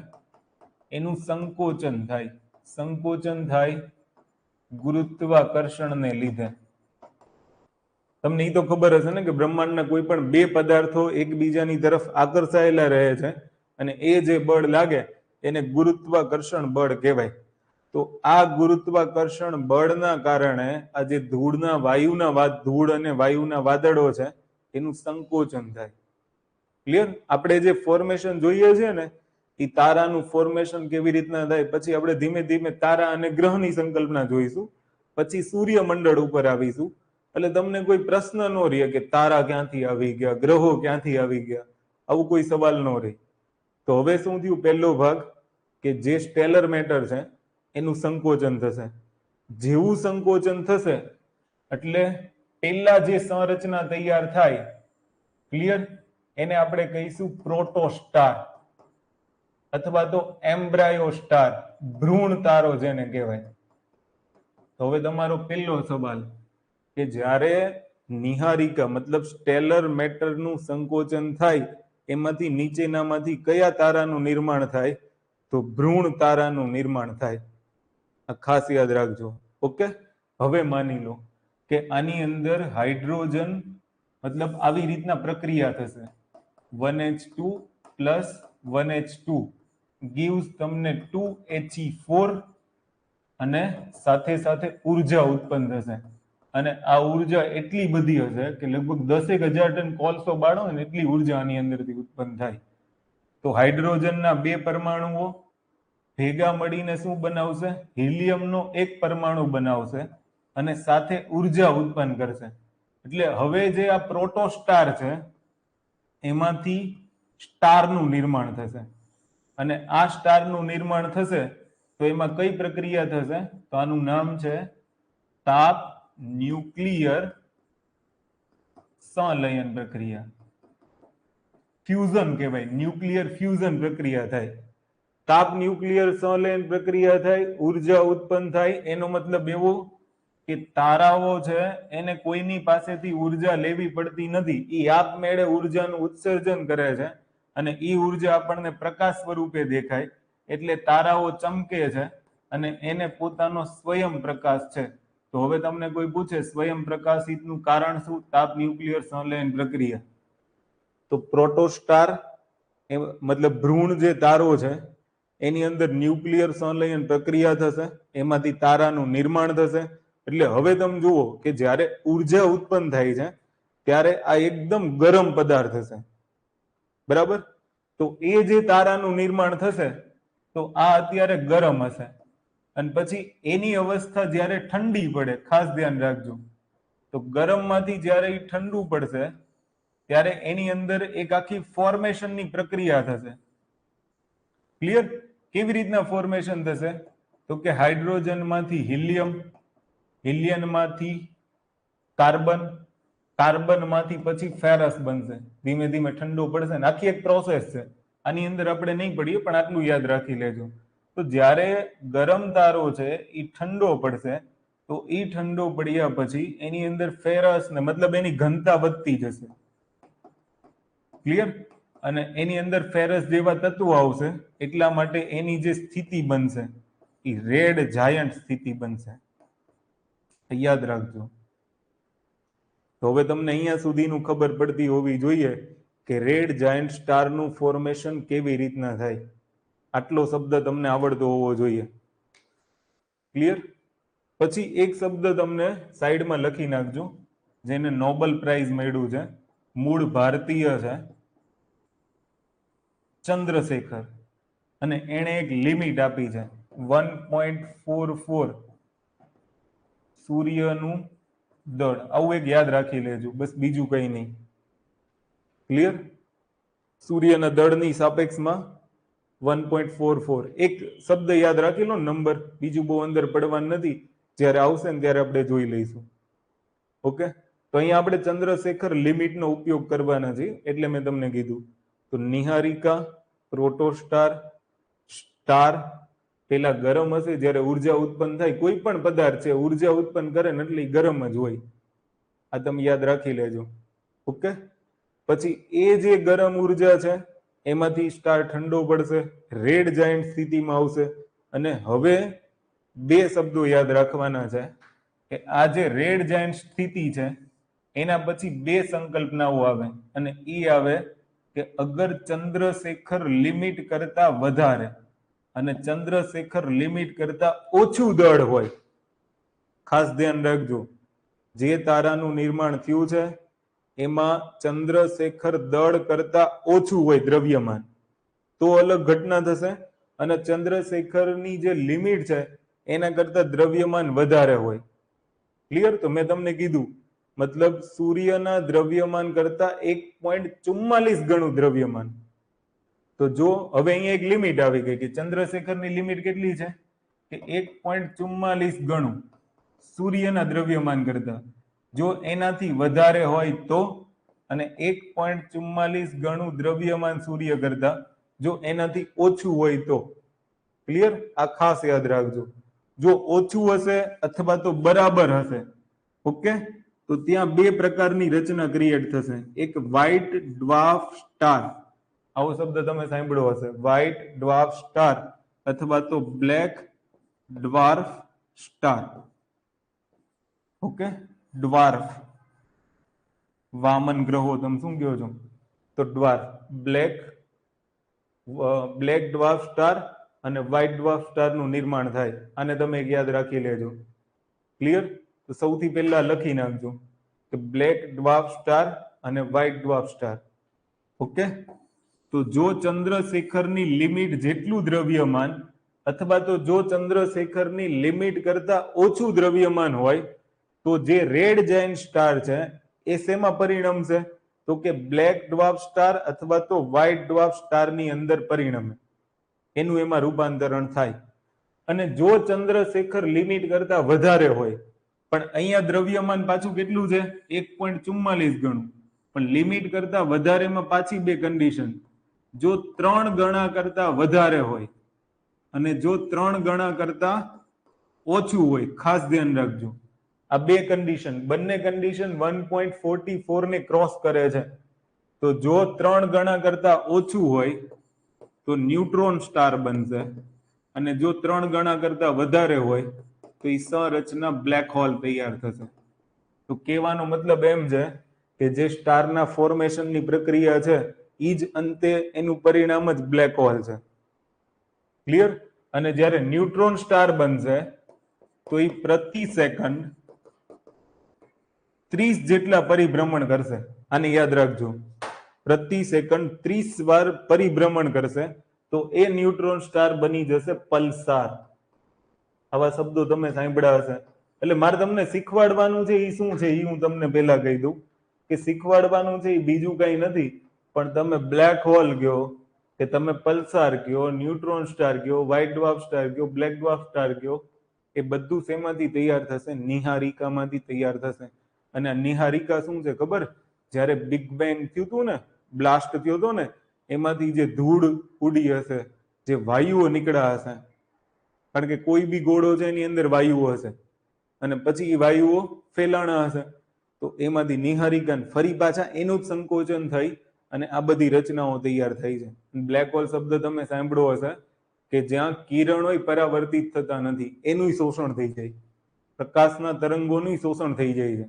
એનું સંકોચન થાય. સંકોચન થાય ગુરુત્વાકર્ષણને લીધે. તમને એ તો ખબર હશે ને કે બ્રહ્માંડના કોઈ પણ બે પદાર્થો એકબીજાની તરફ આકર્ષાયેલા રહે છે અને એ જે બળ લાગે એને ગુરુત્વાકર્ષણ બળ કહેવાય. તો આ ગુરુત્વાકર્ષણ બળના કારણે આ જે ધૂળ અને વાયુના વાદળો છે એનું સંકોચન થાય. ક્લિયર? આપણે જે ફોર્મેશન જોઈએ છે ને એ તારાનું ફોર્મેશન કેવી રીતના થાય પછી આપણે ધીમે ધીમે તારા અને ગ્રહની સંકલ્પના જોઈશું, પછી સૂર્યમંડળ ઉપર આવીશું. એટલે તમને કોઈ પ્રશ્ન ન રહે કે તારા ક્યાંથી આવી ગયા, ગ્રહો ક્યાંથી આવી ગયા, આવું કોઈ સવાલ ન રહે. તો હવે શું થયું? પહેલો ભાગ કે જે સ્ટેલર મેટર છે એનું સંકોચન થશે. જેવું સંકોચન થશે એટલે પેલા જે સંરચના તૈયાર થાય, ક્લિયર, એને આપણે કહીશું પ્રોટોસ્ટાર અથવા તો એમ્બ્રાયો સ્ટાર, ભ્રૂણ તારો જેને કહેવાય. તો હવે તમારો પહેલો સવાલ કે જ્યારે નિહારિકા મતલબ સ્ટેલર મેટરનું સંકોચન થાય એમાંથી નીચેનામાંથી કયા તારાનું નિર્માણ થાય? તો ભ્રૂણ તારાનું નિર્માણ થાય. આ ખાસ યાદ રાખજો. ઓકે, હવે માની લો કે આની અંદર હાઇડ્રોજન મતલબ આવી રીતના પ્રક્રિયા થશે. 1H2 પ્લસ 1H2 gives તમને 2He4 અને સાથે સાથે ઉર્જા ઉત્પન્ન થશે. અને આ ઉર્જા એટલી બધી હશે કે લગભગ 10,000 ટન કોલસો બાળો ને એટલી ઉર્જા આની અંદરથી ઉત્પન્ન થાય. તો હાઇડ્રોજનના બે પરમાણુઓ ભેગા મળીને શું બનાવશે? હિલિયમનો એક પરમાણુ બનાવશે અને સાથે ઉર્જા ઉત્પન્ન કરશે. એટલે હવે જે આ પ્રોટોસ્ટાર છે એમાંથી સ્ટારનું નિર્માણ થશે. અને આ સ્ટારનું નિર્માણ થશે તો એમાં કઈ પ્રક્રિયા થશે? તો આનું નામ છે તાપ ન્યુક્લિયર સંલયન પ્રક્રિયા. ફ્યુઝન કહેવાય, ન્યુક્લિયર ફ્યુઝન પ્રક્રિયા થાય. તાપ ન્યુક્લિયર સંલયન પ્રક્રિયા થાય, ઉર્જા ઉત્પન્ન થાય. એનો મતલબ એવો કે તારાઓ છે એને કોઈની પાસેથી ઉર્જા લેવી પડતી નથી, એ આપમેળે ઉર્જાનું ઉત્સર્જન કરે છે અને એ ઉર્જા આપણને પ્રકાશ સ્વરૂપે દેખાય. એટલે તારાઓ ચમકે છે અને એને પોતાનો સ્વયં પ્રકાશ છે. તો હવે તમને કોઈ પૂછે સ્વયં પ્રકાશિતનું કારણ શું? તાપ ન્યુક્લિયર સંલયન પ્રક્રિયા. તો પ્રોટોસ્ટાર મતલબ ભ્રૂણ જે તારો છે એની અંદર ન્યુક્લિયર સંલયન પ્રક્રિયા થશે, એમાંથી તારાનું નિર્માણ થશે. એટલે હવે તમે જુઓ કે જ્યારે ઉર્જા ઉત્પન્ન થાય છે ત્યારે આ એકદમ ગરમ પદાર્થ હશે, બરાબર? તો એ જે તારાનું નિર્માણ થશે તો આ અત્યારે ગરમ હશે અને પછી એની અવસ્થા જ્યારે ઠંડી પડે, ખાસ ધ્યાન રાખજો, તો ગરમમાંથી જ્યારે એ ઠંડુ પડશે ત્યારે એની અંદર એક આખી ફોર્મેશનની પ્રક્રિયા થશે. ક્લિયર? કેવી રીતના ફોર્મેશન થશે? તો કે હાઇડ્રોજનમાંથી હિલિયમ, હિલિયમમાંથી કાર્બન, કાર્બનમાંથી પછી ફેરસ બનશે. ધીમે ધીમે ઠંડુ પડશે ને આખી એક પ્રોસેસ છે. આની અંદર આપણે નહીં પડીએ પણ આટલું યાદ રાખી લેજો. તો જ્યારે ગરમ તારો છે એ ઠંડો પડશે તો એ ઠંડો પડ્યા પછી એની અંદર ફેરસ ને મતલબ એની ઘનતા વધતી જશે. ક્લિયર? અને એની અંદર ફેરસ જેવા તત્વો આવશે એટલા માટે એની જે સ્થિતિ બનશે એ રેડ જાયન્ટ સ્થિતિ બનશે. યાદ રાખજો. તો હવે તમને અહીંયા સુધીનું ખબર પડતી હોવી જોઈએ કે રેડ જાયન્ટ સ્ટારનું ફોર્મેશન કેવી રીતના થાય. આટલો શબ્દ તમને આવડતો હોવો જોઈએ. ક્લિયર? પછી એક શબ્દ તમને સાઈડમાં લખી નાખજો જેને નોબેલ પ્રાઇઝ મળ્યું છે, મૂળ ભારતીય છે, ચંદ્રશેખર, અને એણે એક લિમિટ આપી છે 1.44 સૂર્યનું દળ. આવું એક યાદ રાખી લેજો, બસ બીજું કઈ નહીં. ક્લિયર? સૂર્યના દળની સાપેક્ષમાં 1.44. એક શબ્દ યાદ રાખી લો, નંબર, બીજું બહુ અંદર પડવાનું નથી. જ્યારે આવશે ને ત્યારે આપણે જોઈ લઈશું. ઓકે, તો અહીંયા આપણે ચંદ્રશેખર લિમિટનો ઉપયોગ કરવાના છે એટલે મેં તમને કીધું. તો નિહારિકા, પ્રોટોસ્ટાર, સ્ટાર પેલા ગરમ હશે, જ્યારે ઉર્જા ઉત્પન્ન થાય, કોઈ પણ પદાર્થ છે ઉર્જા ઉત્પન્ન કરે ને એટલે ગરમ જ હોય. આ તમે યાદ રાખી લેજો. ઓકે, પછી એ જે ગરમ ઉર્જા છે એમાંથી સ્ટાર ઠંડો પડશે, રેડ જાયન્ટ સ્થિતિમાં આવશે અને હવે બે શબ્દો યાદ રાખવાના છે કે આ જે રેડ જાયન્ટ સ્થિતિ છે એના પછી બે સંકલ્પનાઓ આવે અને એ આવે કે અગર ચંદ્રશેખર લિમિટ કરતા વધારે અને ચંદ્રશેખર લિમિટ કરતા ઓછું દળ હોય, ખાસ ધ્યાન રાખજો, જે તારાનું નિર્માણ થયું છે એમાં ચંદ્રશેખર દળ કરતા ઓછું હોય દ્રવ્યમાન તો અલગ ઘટના થશે, અને ચંદ્રશેખરની જે લિમિટ છે એના કરતા દ્રવ્યમાન વધારે હોય. ક્લિયર? તો મેં તમને કીધું મતલબ સૂર્યના દ્રવ્યમાન કરતા 1.44 ગણું દ્રવ્યમાન. તો જો હવે અહીંયા એક લિમિટ આવી ગઈ કે ચંદ્રશેખરની લિમિટ કેટલી છે કે 1.44 ગણું સૂર્યના દ્રવ્યમાન કરતા, જો એનાથી વધારે હોય તો, અને 1.44 ગણું દ્રવ્યમાન સૂર્ય કરતા જો એનાથી ઓછું હોય તો. ક્લિયર? આ ખાસ યાદ રાખજો. જો ઓછું હશે અથવા તો બરાબર હશે, ઓકે, તો ત્યાં બે પ્રકારની રચના ક્રિએટ થશે. એક વ્હાઇટ ડ્વાર્ફ સ્ટાર, આવો શબ્દ તમે સાંભળ્યો હશે, વ્હાઇટ ડ્વાર્ફ સ્ટાર અથવા તો black dwarf star. Okay, dwarf, વામન ગ્રહો તમે શું કહો છો, તો ડ્વાર્ફ, બ્લેક ડ્વાર્ફ સ્ટાર અને વ્હાઇટ ડ્વાર્ફ સ્ટારનું નિર્માણ થાય. આને તમે યાદ રાખી લેજો. ક્લિયર? તો સૌથી પહેલા લખી નાખજો કે બ્લેક ડ્વાર્ફ સ્ટાર અને વ્હાઇટ ડ્વાર્ફ સ્ટાર. ઓકે, તો જો ચંદ્રશેખરની લિમિટ જેટલું દ્રવ્યમાન અથવા તો જો ચંદ્રશેખરની લિમિટ કરતા ઓછું દ્રવ્યમાન હોય તો જે રેડ જાયન્ટ સ્ટાર છે એ શેમાં પરિણમશે, તો કે બ્લેક ડ્વાર્ફ સ્ટાર અથવા તો વ્હાઇટ ડ્વાર્ફ સ્ટારની અંદર પરિણમે, એનું એમાં રૂપાંતરણ થાય. અને જો ચંદ્રશેખર લિમિટ કરતા વધારે હોય, પણ અહીંયા દ્રવ્યમાન પાછું કેટલું છે 1.44 ગણું, પણ લિમિટ કરતા વધારેમાં પાછી બે કન્ડિશન, જો 3 ગણા કરતા વધારે હોય અને જો 3 ગણા કરતા ઓછું હોય, ખાસ ધ્યાન રાખજો આ બે કન્ડિશન, બંને કન્ડિશન 1.44 ને ક્રોસ કરે છે. તો જો 3 ગણા કરતા ઓછું હોય તો ન્યુટ્રોન સ્ટાર બનશે, અને જો 3 ગણા કરતા વધારે હોય તો એ સંરચના બ્લેક હોલ તૈયાર થશે. તો કહેવાનો મતલબ એમ છે કે જે સ્ટારના ફોર્મેશનની પ્રક્રિયા છે એ જ અંતે એનું પરિણામ જ બ્લેક હોલ છે. ક્લિયર? અને જ્યારે ન્યુટ્રોન સ્ટાર બનશે તો એ પ્રતિ સેકન્ડ 30 જેટલા પરિભ્રમણ કરશે. આને યાદ રાખજો, પ્રતિ સેકન્ડ 30 વાર પરિભ્રમણ કરશે તો એ ન્યુટ્રોન સ્ટાર બની જશે પલ્સાર. આવા શબ્દો તમે સાંભળ્યા હશે. એટલે મારે તમને શીખવાડવાનું છે એ શું છે એ હું તમને પહેલા કહી દઉં કે શીખવાડવાનું છે એ બીજું કઈ નથી, પણ તમે બ્લેક હોલ કયો કે તમે પલ્સાર કયો, ન્યુટ્રોન સ્ટાર કયો, વ્હાઇટ ડ્વાર્ફ સ્ટાર કયો, બ્લેક ડ્વાર્ફ સ્ટાર કયો, એ બધું શેમાંથી તૈયાર થશે, નિહારિકામાંથી તૈયાર થશે. અને આ નિહારિકા શું છે ખબર, જ્યારે બિગ બેંગ થયું હતું ને, બ્લાસ્ટ થયો હતો ને, એમાંથી જે ધૂળ ઉડી હશે, જે વાયુઓ નીકળ્યા હશે, કારણ કે કોઈ બી ગોળો છે એની અંદર વાયુઓ હશે અને પછી એ વાયુઓ ફેલાણા હશે, તો એમાંથી નિહારિકા ફરી પાછા એનું જ સંકોચન થઈ અને આ બધી રચનાઓ તૈયાર થઈ છે. બ્લેક હોલ શબ્દ તમે સાંભળ્યો હશે કે જ્યાં કિરણો પરાવર્તિત થતા નથી, એનું શોષણ થઈ જાય, પ્રકાશના તરંગોનું શોષણ થઈ જાય છે.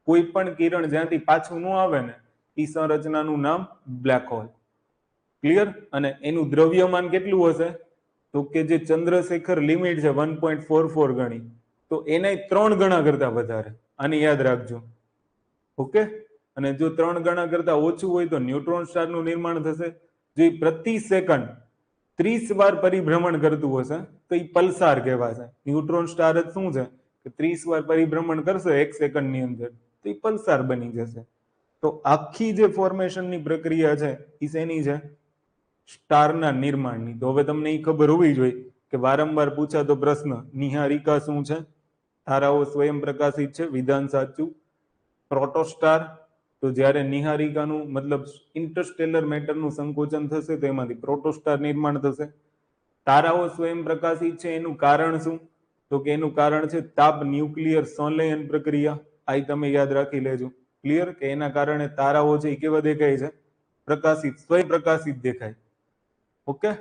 કોઈ પણ કિરણ જ્યાંથી પાછું ન આવે ને એ સંરચનાનું નામ બ્લેક હોલ. ક્લિયર? અને એનું દ્રવ્યમાન કેટલું હશે, તો કે જે ચંદ્રશેખર લિમિટ છે 1.44 ગણી, તો એને 3 ગણા કરતા વધારે. આને યાદ રાખજો. ઓકે, અને જો 3 ગણા કરતા ઓછું હોય તો ન્યુટ્રોન સ્ટારનું નિર્માણ થશે. જે પ્રતિ સેકન્ડ 30 વાર પરિભ્રમણ કરતું હશે તો એ પલ્સાર કહેવાશે. ન્યુટ્રોન સ્ટાર જ શું છે કે 30 વાર પરિભ્રમણ કરશે 1 સેકન્ડની અંદર તો એ પલ્સાર બની જશે. તો આખી જે ફોર્મેશનની પ્રક્રિયા છે એ શેની છે, સ્ટારના નિર્માણની. તો હવે તમને એ ખબર હોવી જોઈએ કે વારંવાર પૂછાતો પ્રશ્ન, નિહારિકા શું છે, તારાઓ સ્વયં પ્રકાશિત છે, વિધાન સાચું. પ્રોટોસ્ટાર, તો જ્યારે નિહારિકાનું મતલબ ઇન્ટરસ્ટેલર મેટરનું સંકોચન થશે તો એમાંથી પ્રોટોસ્ટાર નિર્માણ થશે. તારાઓ સ્વયં પ્રકાશિત છે એનું કારણ શું, તો કે એનું કારણ છે તાપ ન્યુક્લિયર સંલયન પ્રક્રિયા. આ તમે યાદ રાખી લેજો. ક્લિયર? કે એના કારણે તારાઓ છે એ કેવા દેખાય છે, પ્રકાશિત, સ્વયં પ્રકાશિત દેખાય. ઓકે,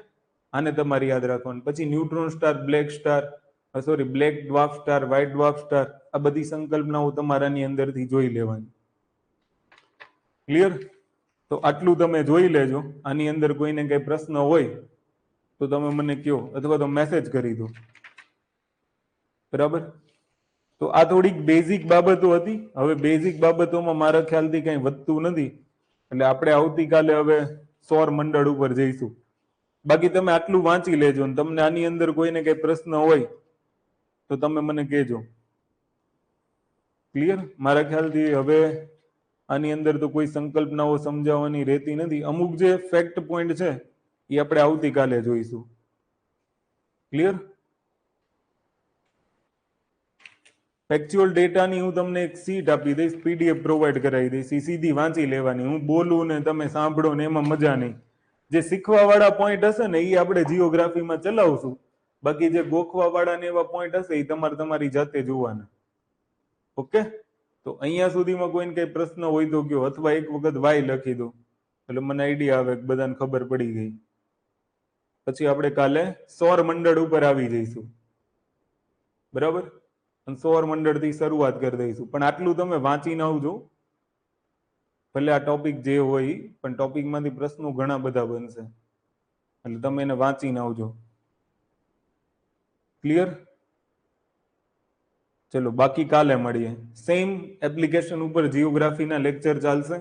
આને તમારે યાદ રાખવાનું. પછી neutron star, black star, sorry, black dwarf star, white dwarf star, આ બધી સંકલ્પનાઓ તમારાની અંદરથી જોઈ લેવાની. ક્લિયર? તો આટલું તમે જોઈ લેજો. આની અંદર કોઈને કઈ પ્રશ્ન હોય તો તમે મને કહો અથવા તો મેસેજ કરી દો. બરાબર? તો આ થોડીક બેઝિક બાબતો હતી. હવે બેઝિક બાબતોમાં મારા ખ્યાલથી કઈ વધતું નથી, એટલે આપણે આવતીકાલે હવે સૌર મંડળ ઉપર જઈશું. બાકી તમે આટલું વાંચી લેજો ને તમને આની અંદર કોઈને કઈ પ્રશ્ન હોય તો તમે મને કહેજો. ક્લિયર? મારા ખ્યાલથી હવે આની અંદર તો કોઈ સંકલ્પનાઓ સમજાવવાની રહેતી નથી. અમુક જે ફેક્ટ પોઈન્ટ છે એ આપણે આવતીકાલે જોઈશું. ક્લિયર? ફેક્ચ્યુઅલ ડેટાની હું તમને એક સીટ આપી દઈશ, પીડીએફ પ્રોવાઈડ કરાવી દઈશ. એ સીધી વાંચી લેવાની. હું બોલું ને તમે સાંભળો ને એમાં મજા નહીં. જે શીખવા વાળા પોઈન્ટ હશે ને એ આપણે જીઓગ્રાફીમાં ચલાવશું. બાકી જે ગોખવા વાળા ને એવા પોઈન્ટ હશે એ તમારી જાતે જોવાના. ઓકે? તો અહીંયા સુધીમાં કોઈને કઈ પ્રશ્ન હોય તો કયો, અથવા એક વખત વાય લખી દો એટલે મને આઈડિયા આવે કે બધાને ખબર પડી ગઈ. પછી આપણે કાલે સૌર મંડળ ઉપર આવી જઈશું. બરાબર? અને સૌર મંડળ થી શરૂઆત કરી દઈશું. પણ આટલું તમે વાંચીને આવજો. ભલે આ ટોપિક જે હોય પણ ટોપિકમાંથી પ્રશ્નો ઘણા બધા બનશે, એટલે તમે એને વાંચીને આવજો. ક્લિયર? ચલો, બાકી કાલે મળીએ. સેમ એપ્લિકેશન ઉપર જીઓગ્રાફીના લેક્ચર ચાલશે.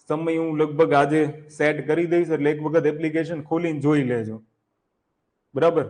સમય હું લગભગ આજે સેટ કરી દઈશ, એટલે એક વખત એપ્લિકેશન ખોલીને જોઈ લેજો. બરાબર?